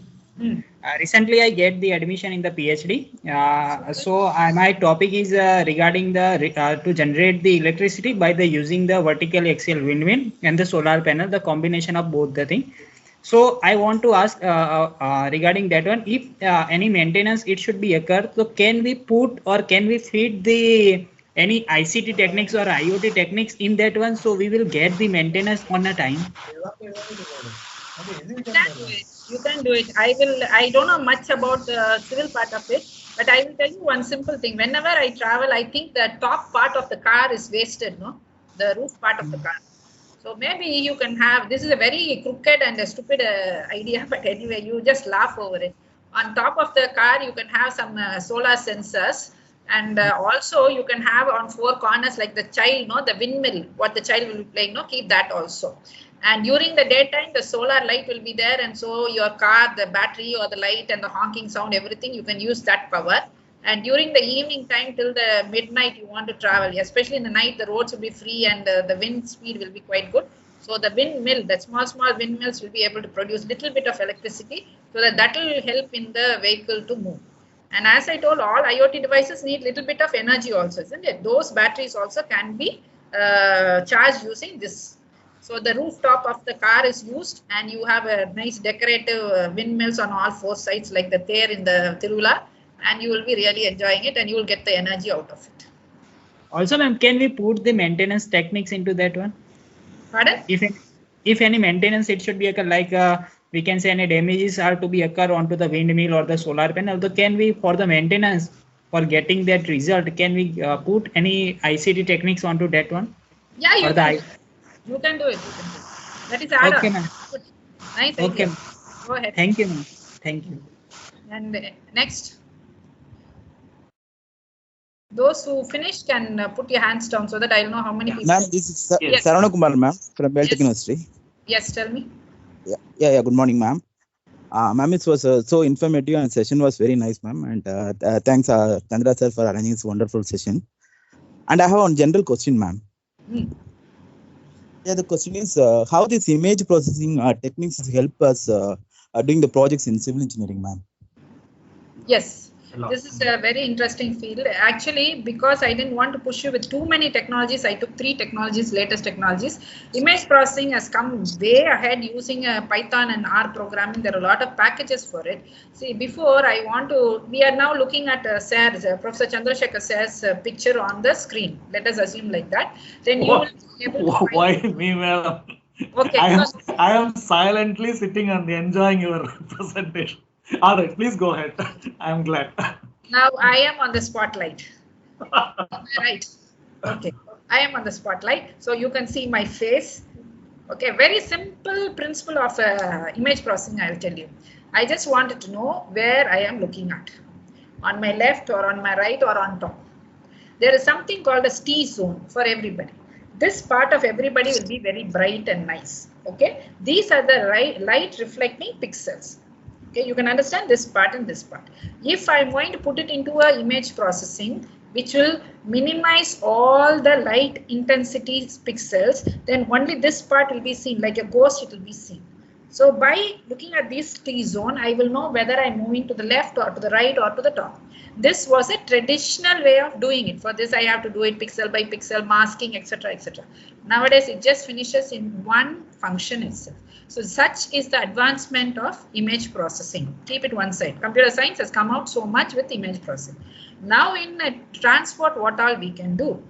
Recently, I get the admission in the PhD. My topic is regarding the to generate the electricity by the using the vertical axial windmill and the solar panel, the combination of both the thing. So I want to ask regarding that one, if any maintenance it should be occur, so can we put or can we feed the any ICT techniques or IoT techniques in that one, so we will get the maintenance on a time? You can do it. I don't know much about the civil part of it, but I will tell you one simple thing. Whenever I travel, I think the top part of the car is wasted, no? The roof part of the car. So maybe you can have, this is a very crooked and a stupid idea, but anyway, you just laugh over it. On top of the car, you can have some solar sensors, and also you can have on 4 corners like the child, no, the windmill, what the child will be playing, no, keep that also. And during the daytime, the solar light will be there, and so your car, the battery or the light and the honking sound, everything, you can use that power. And during the evening time till the midnight, you want to travel, especially in the night, the roads will be free and the wind speed will be quite good. So the windmill, the small windmills will be able to produce little bit of electricity, so that will help in the vehicle to move. And as I told, all IoT devices need little bit of energy also, isn't it? Those batteries also can be charged using this. So the rooftop of the car is used, and you have a nice decorative windmills on all 4 sides like the Ther in the Tirula, and you will be really enjoying it, and you will get the energy out of it. Also, ma'am, can we put the maintenance techniques into that one? Pardon? If any maintenance, it should be like we can say any damages are to be occur onto the windmill or the solar panel. So can we, for the maintenance, for getting that result, can we put any ICT techniques onto that one? Yeah, you can do it. That is add-on. Okay, ma'am. Good. Nice Okay. idea. Go ahead. Thank you, ma'am. Thank you. And next. Those who finished can put your hands down so that I'll know how many people. Ma'am, this is Yes. Saravana Kumar, ma'am, from Bell Yes. University. Yes, tell me. Yeah. Good morning, ma'am. Ma'am, it was so informative and session was very nice, ma'am. And thanks, Chandra sir, for arranging this wonderful session. And I have one general question, ma'am. Yeah, the question is how this image processing techniques help us doing the projects in civil engineering, ma'am. Yes. This is a very interesting field. Actually, because I didn't want to push you with too many technologies, I took 3 technologies, latest technologies. Image processing has come way ahead using Python and R programming. There are a lot of packages for it. See, before we are now looking at Professor Chandrasekhar Sir's picture on the screen. Let us assume like that. Then you will be able to Why me, madam? Okay. I am silently sitting and enjoying your presentation. All right, please go ahead. I am glad. Now I am on the spotlight. Right. Okay. I am on the spotlight. So you can see my face. Okay. Very simple principle of image processing, I will tell you. I just wanted to know where I am looking at. On my left or on my right or on top. There is something called a T zone for everybody. This part of everybody will be very bright and nice. Okay. These are the light reflecting pixels. Okay, you can understand this part and this part. If I'm going to put it into a image processing, which will minimize all the light intensity pixels, then only this part will be seen, like a ghost it will be seen. So by looking at this T zone, I will know whether I'm moving to the left or to the right or to the top. This was a traditional way of doing it. For this, I have to do it pixel by pixel, masking, etc., etc. Nowadays, it just finishes in one function itself. So such is the advancement of image processing. Keep it one side. Computer science has come out so much with image processing. Now in transport, what all we can do?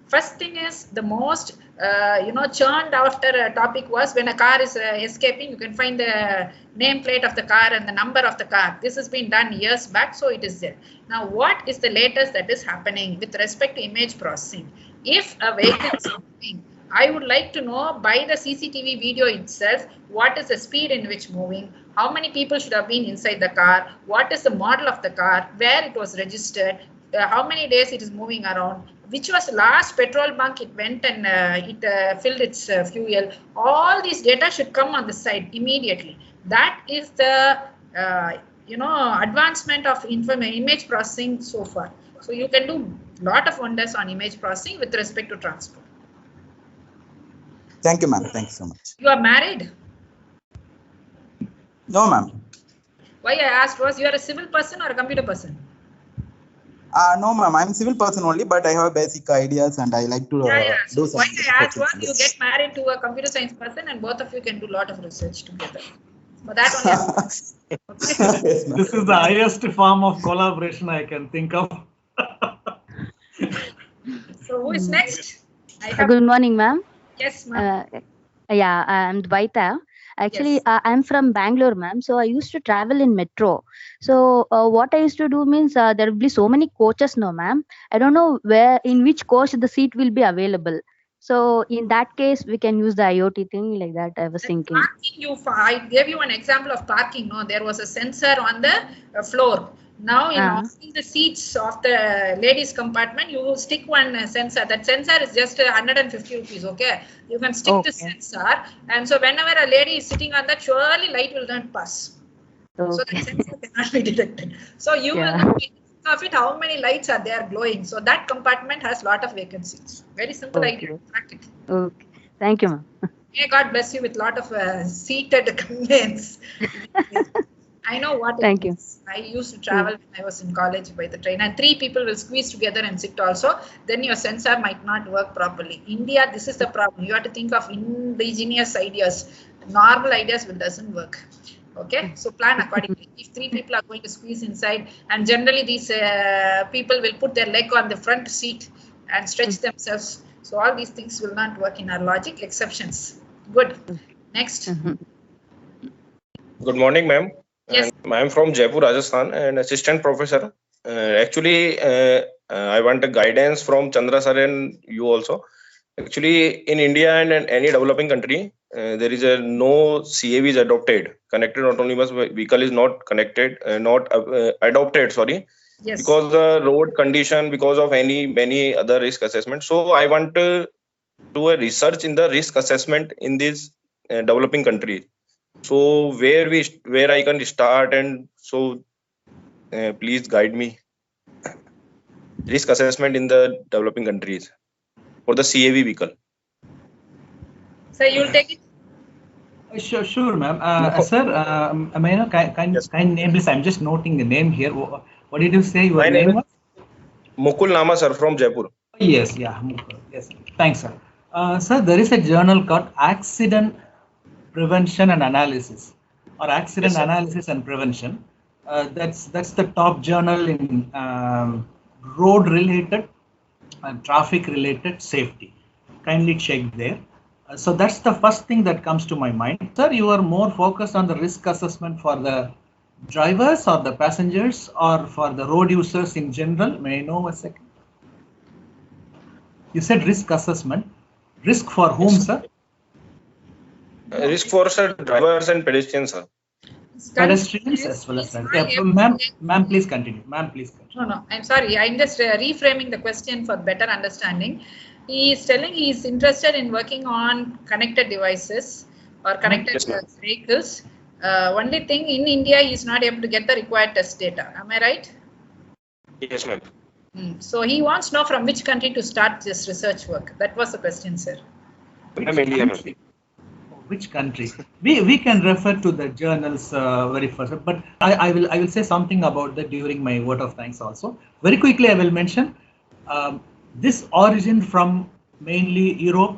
First thing is the most, churned after a topic was when a car is escaping, you can find the nameplate of the car and the number of the car. This has been done years back, so it is there. Now, what is the latest that is happening with respect to image processing? If a vehicle is moving, I would like to know by the CCTV video itself, what is the speed in which moving, how many people should have been inside the car, what is the model of the car, where it was registered, how many days it is moving around, which was the last petrol bunk it went and it filled its fuel. All these data should come on the side immediately. That is the advancement of image processing so far. So you can do a lot of wonders on image processing with respect to transport. Thank you, ma'am. Thank you so much. You are married? No, ma'am. Why I asked was, you are a civil person or a computer person? No, ma'am. I'm a civil person only, but I have basic ideas and I like to do so why I asked was, you get married to a computer science person and both of you can do a lot of research together. But that only. Okay. Yes, this is the highest form of collaboration I can think of. So who is next? Good morning, ma'am. Yes, ma'am. Yeah, I'm Dvaita. Actually, I'm from Bangalore, ma'am. So I used to travel in metro. So what I used to do means there will be so many coaches now, ma'am. I don't know in which coach the seat will be available. So in that case, we can use the IoT thing like that. I was thinking. I gave you an example of parking. No, there was a sensor on the floor. Now, in all the seats of the ladies' compartment, you stick one sensor. That sensor is just 150 rupees, okay? You can stick the sensor. And so whenever a lady is sitting on that, surely light will not pass. Okay. So that sensor cannot be detected. So you will know of it, how many lights are there glowing. So that compartment has a lot of vacancies. Very simple idea. Practical. Okay. Thank you, ma'am. May God bless you with a lot of seated conveyance. I know what Thank you. I used to travel when I was in college by the train, and 3 people will squeeze together and sit also. Then your sensor might not work properly. India, this is the problem. You have to think of indigenous ideas. Normal ideas doesn't work. Okay, so plan accordingly. If 3 people are going to squeeze inside, and generally these people will put their leg on the front seat and stretch themselves. So all these things will not work in our logic. Exceptions. Good. Next. Good morning, ma'am. Yes. I am from Jaipur, Rajasthan, and assistant professor. Actually, I want a guidance from Chandra sir and you also. Actually, in India and in any developing country, there is a no CAV is adopted. Connected autonomous vehicle is not connected, not adopted. Sorry, Yes. because the road condition, because of many other risk assessment. So I want to do a research in the risk assessment in these developing countries. So where I can start, and so please guide me. Risk assessment in the developing countries for the CAV vehicle. So you'll take it. Sure, ma'am. Sir, may I know, kind name, please? I'm just noting the name here. What did you say your name was? Mukul Nama, sir, from Jaipur. Yes, yeah, Mukul. Yes, thanks, sir. Sir, there is a journal called Accident Prevention and Analysis, or Accident Yes, sir. Analysis and Prevention. That's the top journal in road-related and traffic-related safety. Kindly check there. So that's the first thing that comes to my mind. Sir, you are more focused on the risk assessment for the drivers or the passengers or for the road users in general? May I know a second? You said risk assessment. Risk for whom, sir? Risk for sir, drivers and pedestrians, sir. Pedestrians as well as drivers. Yeah, ma'am, please continue. Ma'am, please continue. No, I'm sorry. I'm just reframing the question for better understanding. He is telling he is interested in working on connected devices or connected vehicles. Only thing in India, he is not able to get the required test data. Am I right? Yes, ma'am. So he wants to know from which country to start this research work. That was the question, sir. India, ma'am. Which country? We can refer to the journals very first, but I will say something about that during my vote of thanks also. Very quickly, I will mention this origin from mainly Europe,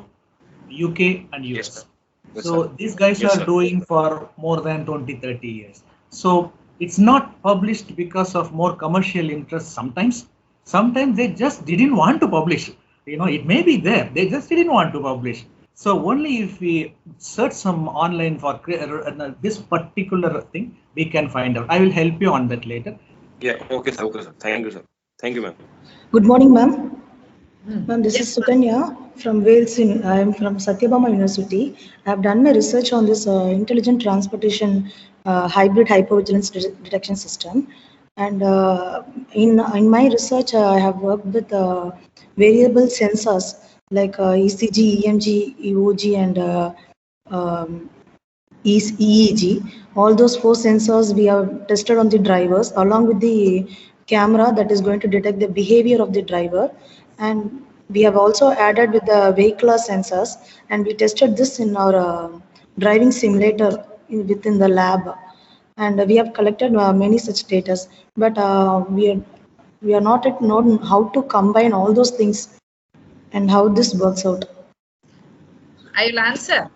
UK, and US. Yes, so sir. these guys Yes, are sir. doing for more than 20-30 years. So it's not published because of more commercial interest sometimes. Sometimes they just didn't want to publish. It may be there. They just didn't want to publish. So only if we search some online for this particular thing, we can find out. I will help you on that later. Yeah, okay, sir. Okay, sir. Thank you, sir. Thank you, ma'am. Good morning, ma'am. Ma'am, this is Sukanya from Wales. I am from Satyabama University. I have done my research on this intelligent transportation hybrid hypervigilance detection system. And in my research, I have worked with variable sensors like ECG, EMG, EOG, and EEG. All those 4 sensors we have tested on the drivers along with the camera that is going to detect the behavior of the driver. And we have also added with the vehicular sensors, and we tested this in our driving simulator within the lab. And we have collected many such data, but we are not yet known how to combine all those things and how this works out. I will answer.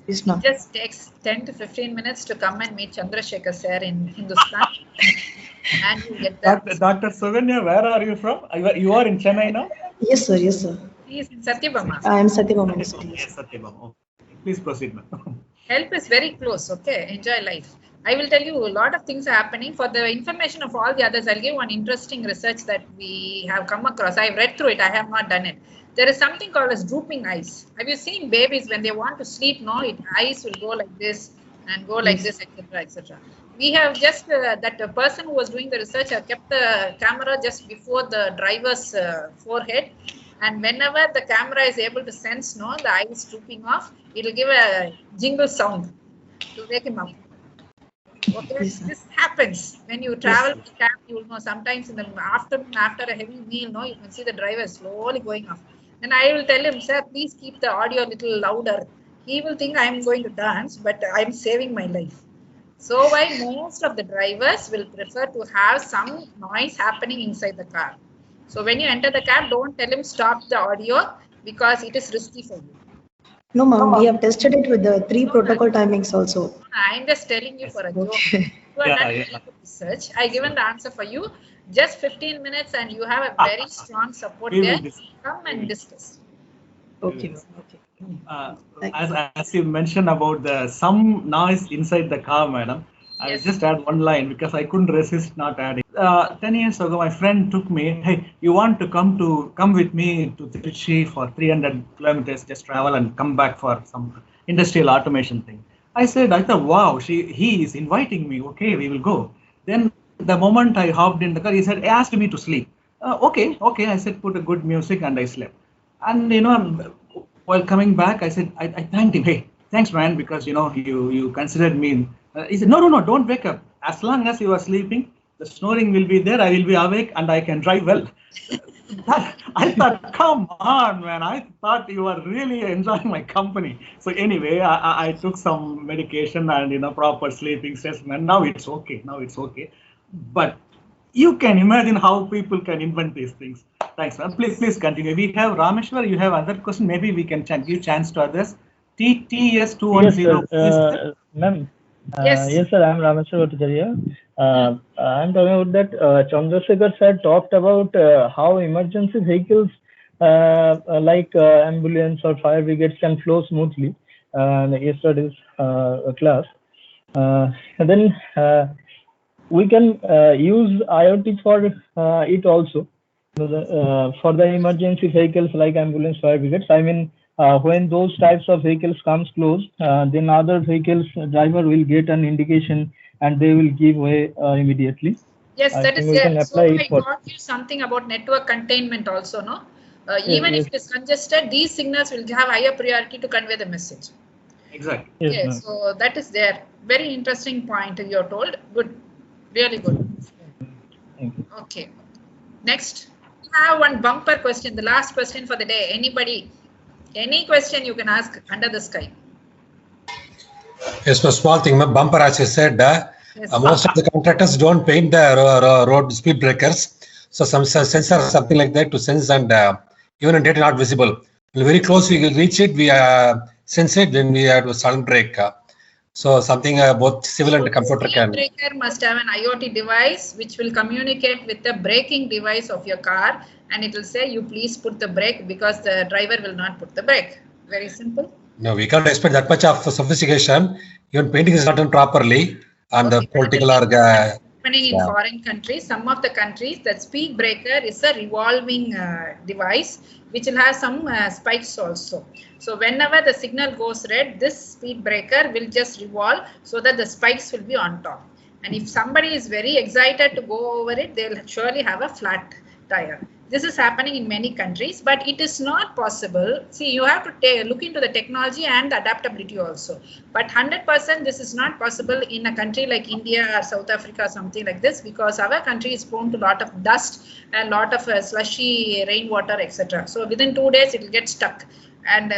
Yes, ma'am. It just takes 10 to 15 minutes to come and meet Chandrasekhar sir in Hindustan. And you get that. Dr. Suganya, where are you from? You are in Chennai now? Yes, sir. Yes, sir. He is in Satyabama. I am Satyabama University. Yes, Satyabama. Okay. Please proceed, ma'am. Help is very close. Okay, enjoy life. I will tell you a lot of things are happening. For the information of all the others, I'll give one interesting research that we have come across. I've read through it. I have not done it. There is something called as drooping eyes. Have you seen babies when they want to sleep? No, eyes will go like this and go like this, etc., etc. We have just that the person who was doing the research have kept the camera just before the driver's forehead, and whenever the camera is able to sense the eye is drooping off, it will give a jingle sound to wake him up. Okay, this happens when you travel with cab. You will know sometimes in the afternoon after a heavy meal, you can see the driver slowly going off. Then I will tell him, sir, please keep the audio a little louder. He will think I am going to dance, but I am saving my life. So why most of the drivers will prefer to have some noise happening inside the car. So when you enter the cab, don't tell him stop the audio because it is risky for you. No, ma'am, we have tested it with the 3 protocol timings also. I'm just telling you for a joke. You are not doing research. I given the answer for you. Just 15 minutes and you have a very strong support there. Come and discuss. Okay. As you mentioned about some noise inside the car, madam, I will just add one line because I couldn't resist not adding. 10 years ago, my friend took me, hey, you want to come with me to Trichy for 300 kilometers, just travel and come back for some. industrial automation thing. I thought, wow, he is inviting me. Okay, we will go. Then the moment I hopped in the car, he asked me to sleep. Okay. I said, put a good music, and I slept. And while coming back, I said, I thanked him. Hey, thanks, man, because you considered me. He said, no, don't wake up. As long as you are sleeping, the snoring will be there. I will be awake, and I can drive well. I thought, come on, man. I thought you were really enjoying my company. So anyway, I took some medication and proper sleeping assessment. Now it's okay. But you can imagine how people can invent these things. Thanks, man. Please continue. We have Rameshwar. You have other question? Maybe we can give chance to others. TTS210. Yes, ma'am. Yes, sir. I'm Rameshwar Bhattacharya. I'm talking about that Chandrasekhar sir talked about how emergency vehicles like ambulance or fire brigades can flow smoothly in yesterday's class. And then we can use IoT for it also. For the emergency vehicles like ambulance, fire brigades. I mean, when those types of vehicles comes close, then other vehicles driver will get an indication and they will give way immediately. Yes, that is there. So I taught you something about network containment also, no? Even if it is congested, these signals will have higher priority to convey the message. Exactly. Yes, so that is there. Very interesting point you are told. Good, really good. Okay, next. I have one bumper question, the last question for the day. Anybody? Any question you can ask under the sky. Yes, a small thing, bumper, as you said, most of the contractors don't paint the road speed breakers. So some sensor, something like that to sense, and even in data not visible. Very close, we will reach it, we sense it, then we have to sudden brake. So something both civil and computer can. The breaker must have an IoT device which will communicate with the braking device of your car, and it will say, you please put the brake because the driver will not put the brake. Very simple. No, we can't expect that much of sophistication. Even painting is not done properly on the political happening in foreign countries. Some of the countries, the speed breaker is a revolving device which will have some spikes also. So whenever the signal goes red, this speed breaker will just revolve so that the spikes will be on top. And if somebody is very excited to go over it, they will surely have a flat tire. This is happening in many countries, but it is not possible. See, you have to look into the technology and the adaptability also. But 100% this is not possible in a country like India or South Africa or something like this, because our country is prone to a lot of dust and a lot of slushy rainwater, etc. So within 2 days it will get stuck. And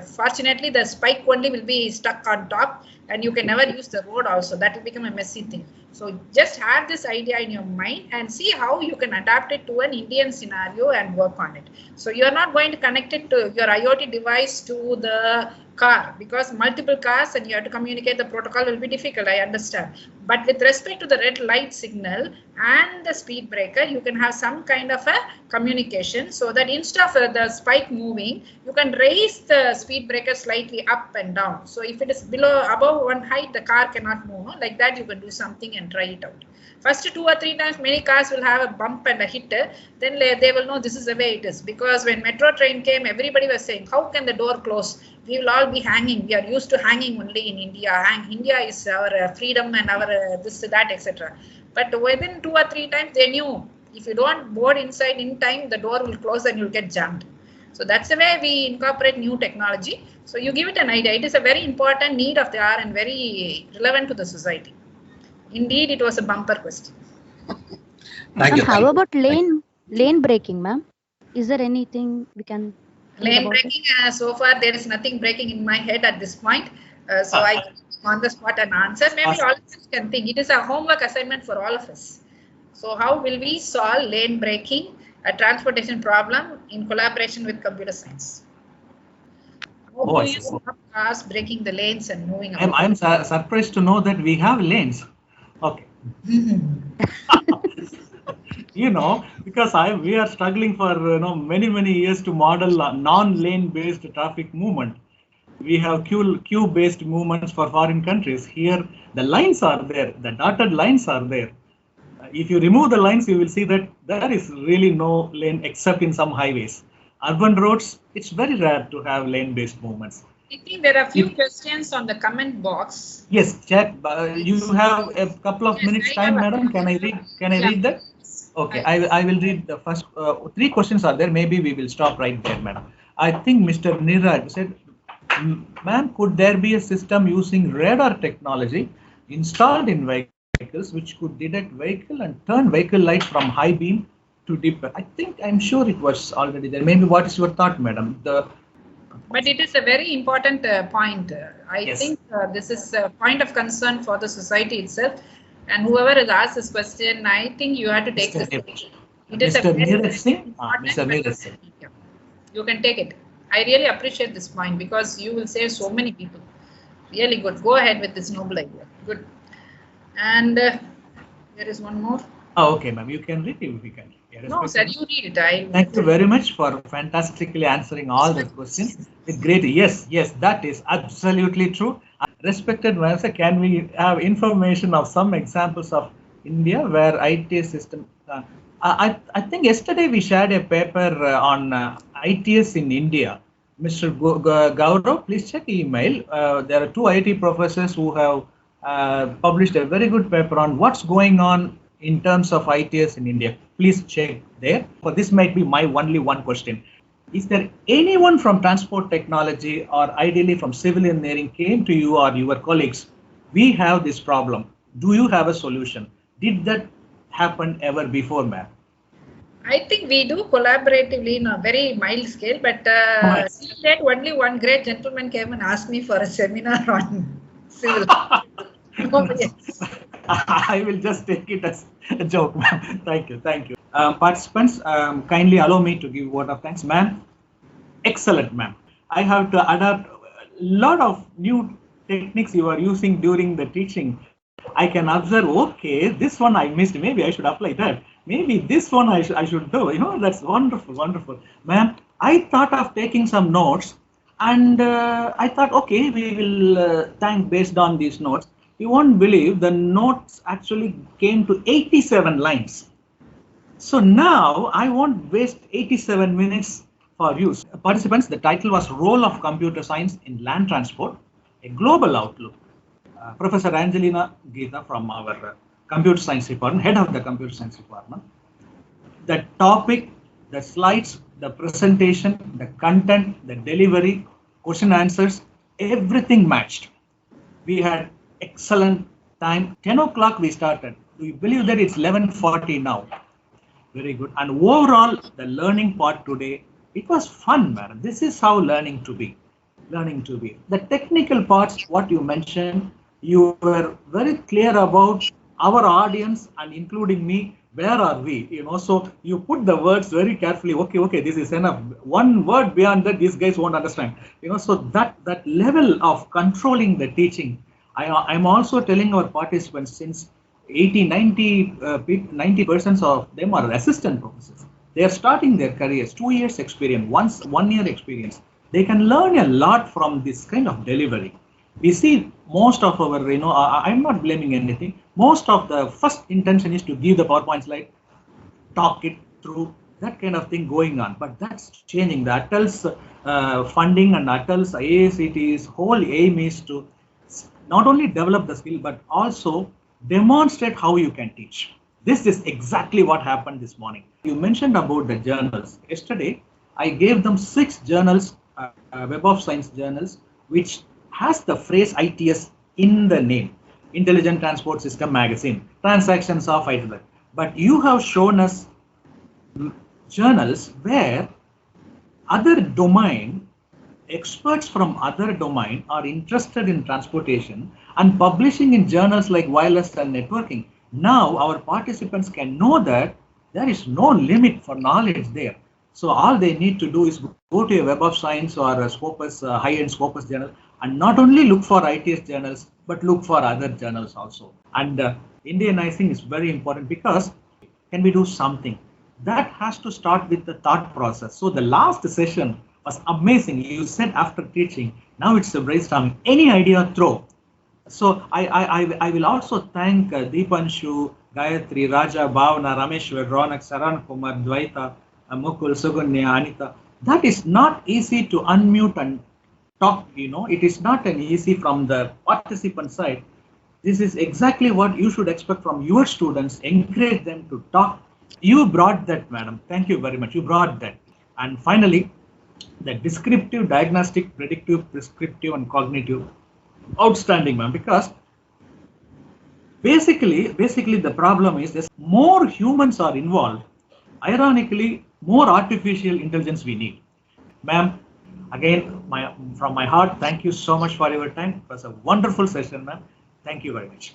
fortunately, the spike only will be stuck on top, and you can never use the road also. That will become a messy thing. So just have this idea in your mind and see how you can adapt it to an Indian scenario and work on it. So you are not going to connect it to your IoT device to the car, because multiple cars and you have to communicate, the protocol will be difficult, I understand. But with respect to the red light signal and the speed breaker, you can have some kind of a communication so that instead of the spike moving, you can raise the speed breaker slightly up and down. So if it is above one height, the car cannot move. Like that, you can do something and try it out. First 2 or 3 times, many cars will have a bump and a hit. Then they will know this is the way it is. Because when metro train came, everybody was saying, how can the door close? We will all be hanging. We are used to hanging only in India. India is our freedom and our this, that, etc. But within 2 or 3 times, they knew if you don't board inside in time, the door will close and you'll get jammed. So that's the way we incorporate new technology. So you give it an idea. It is a very important need of the hour and very relevant to the society. Indeed, it was a bumper question. Thank you. How about lane braking, ma'am? Is there anything we can? Lane braking, so far there is nothing breaking in my head at this point. So I on the spot an answer. Maybe all of us can think. It is a homework assignment for all of us. So how will we solve lane braking, a transportation problem, in collaboration with computer science? How do you stop cars breaking the lanes and moving around? I'm surprised to know that we have lanes. Okay. Because we are struggling for many years to model non-lane based traffic movement. We have queue based movements for foreign countries. Here the lines are there, the dotted lines are there. If you remove the lines, you will see that there is really no lane except in some highways. Urban roads, it's very rare to have lane based movements. I think there are a few questions on the comment box. Yes, chat. You have a couple of minutes time, madam. Can I read? Can I read that? Okay, I will read the first 3 questions are there. Maybe we will stop right there, madam. I think Mr. Niraj said, ma'am, could there be a system using radar technology installed in vehicles which could detect vehicle and turn vehicle light from high beam to deeper? I'm sure it was already there. Maybe what is your thought, madam? But it is a very important point. I Yes. think this is a point of concern for the society itself. And whoever has asked this question, I think you have to take this. It is Mr. a very Neeraj Singh? important Mr. Neeraj Singh. You can take it. I really appreciate this point because you will save so many people. Really good. Go ahead with this noble idea. Good. And there is one more. Oh, okay, ma'am. You can read it if you can. Yeah, No, sir, you read it. Thank you very much for fantastically answering all the questions with great. Yes, that is absolutely true. Respected Master, can we have information of some examples of India where ITS system? I think yesterday we shared a paper on ITS in India. Mr. Gaurav, please check email. There are 2 IT professors who have published a very good paper on what's going on in terms of ITS in India. Please check there. For this might be my only one question. Is there anyone from transport technology or ideally from civil engineering came to you or your colleagues? We have this problem. Do you have a solution? Did that happen ever before, ma'am? I think we do collaboratively in a very mild scale, but that only one great gentleman came and asked me for a seminar on civil. I will just take it as a joke, ma'am. Thank you. Participants, kindly allow me to give a word of thanks, ma'am. Excellent, ma'am. I have to adapt a lot of new techniques you are using during the teaching. I can observe, okay, this one I missed. Maybe I should apply that. Maybe this one I should do. That's wonderful. Ma'am, I thought of taking some notes and I thought, okay, we will thank based on these notes. You won't believe the notes actually came to 87 lines. So now I won't waste 87 minutes for you. Participants, the title was Role of Computer Science in Land Transport, a Global Outlook. Professor Angelina Geeta from our Computer Science Department, head of the Computer Science Department. The topic, the slides, the presentation, the content, the delivery, question answers, everything matched. We had excellent time. 10 o'clock we started. Do you believe that it's 11:40 now? Very good. And overall, the learning part today, it was fun, man. This is how learning to be. The technical parts, what you mentioned, you were very clear about our audience and including me. Where are we? So you put the words very carefully. Okay, this is enough. One word beyond that, these guys won't understand. So that level of controlling the teaching. I'm also telling our participants, since 90% of them are assistant professors. They are starting their careers, 2 years experience, 1 year experience. They can learn a lot from this kind of delivery. We see most of our, I'm not blaming anything. Most of the first intention is to give the PowerPoint slide, talk it through, that kind of thing going on. But that's changing. The ATAL's funding and ATAL's IACT's whole aim is to not only develop the skill, but also demonstrate how you can teach. This is exactly what happened this morning. You mentioned about the journals. Yesterday, I gave them 6 journals, Web of Science journals, which has the phrase ITS in the name. Intelligent Transport System Magazine, Transactions of ITS. But you have shown us journals where other domain, experts from other domain are interested in transportation and publishing in journals like wireless and networking. Now our participants can know that there is no limit for knowledge there. So all they need to do is go to a Web of Science or a Scopus, high-end Scopus journal, and not only look for ITS journals, but look for other journals also. And Indianizing is very important because can we do something? That has to start with the thought process. So the last session was amazing. You said after teaching, now it's a brainstorming. Any idea, throw. So I will also thank Deepanshu, Gayatri, Raja, Bhavna, Rameshwar, Ronak, Saran Kumar, Dvaita, Mukul, Sugunya, Anita. That is not easy to unmute and talk, it is not an easy from the participant side. This is exactly what you should expect from your students. Encourage them to talk. You brought that, madam. Thank you very much. You brought that. And finally, the descriptive, diagnostic, predictive, prescriptive, and cognitive. Outstanding, ma'am, because basically the problem is this: more humans are involved. Ironically, more artificial intelligence we need. Ma'am, again, from my heart, thank you so much for your time. It was a wonderful session, ma'am. Thank you very much.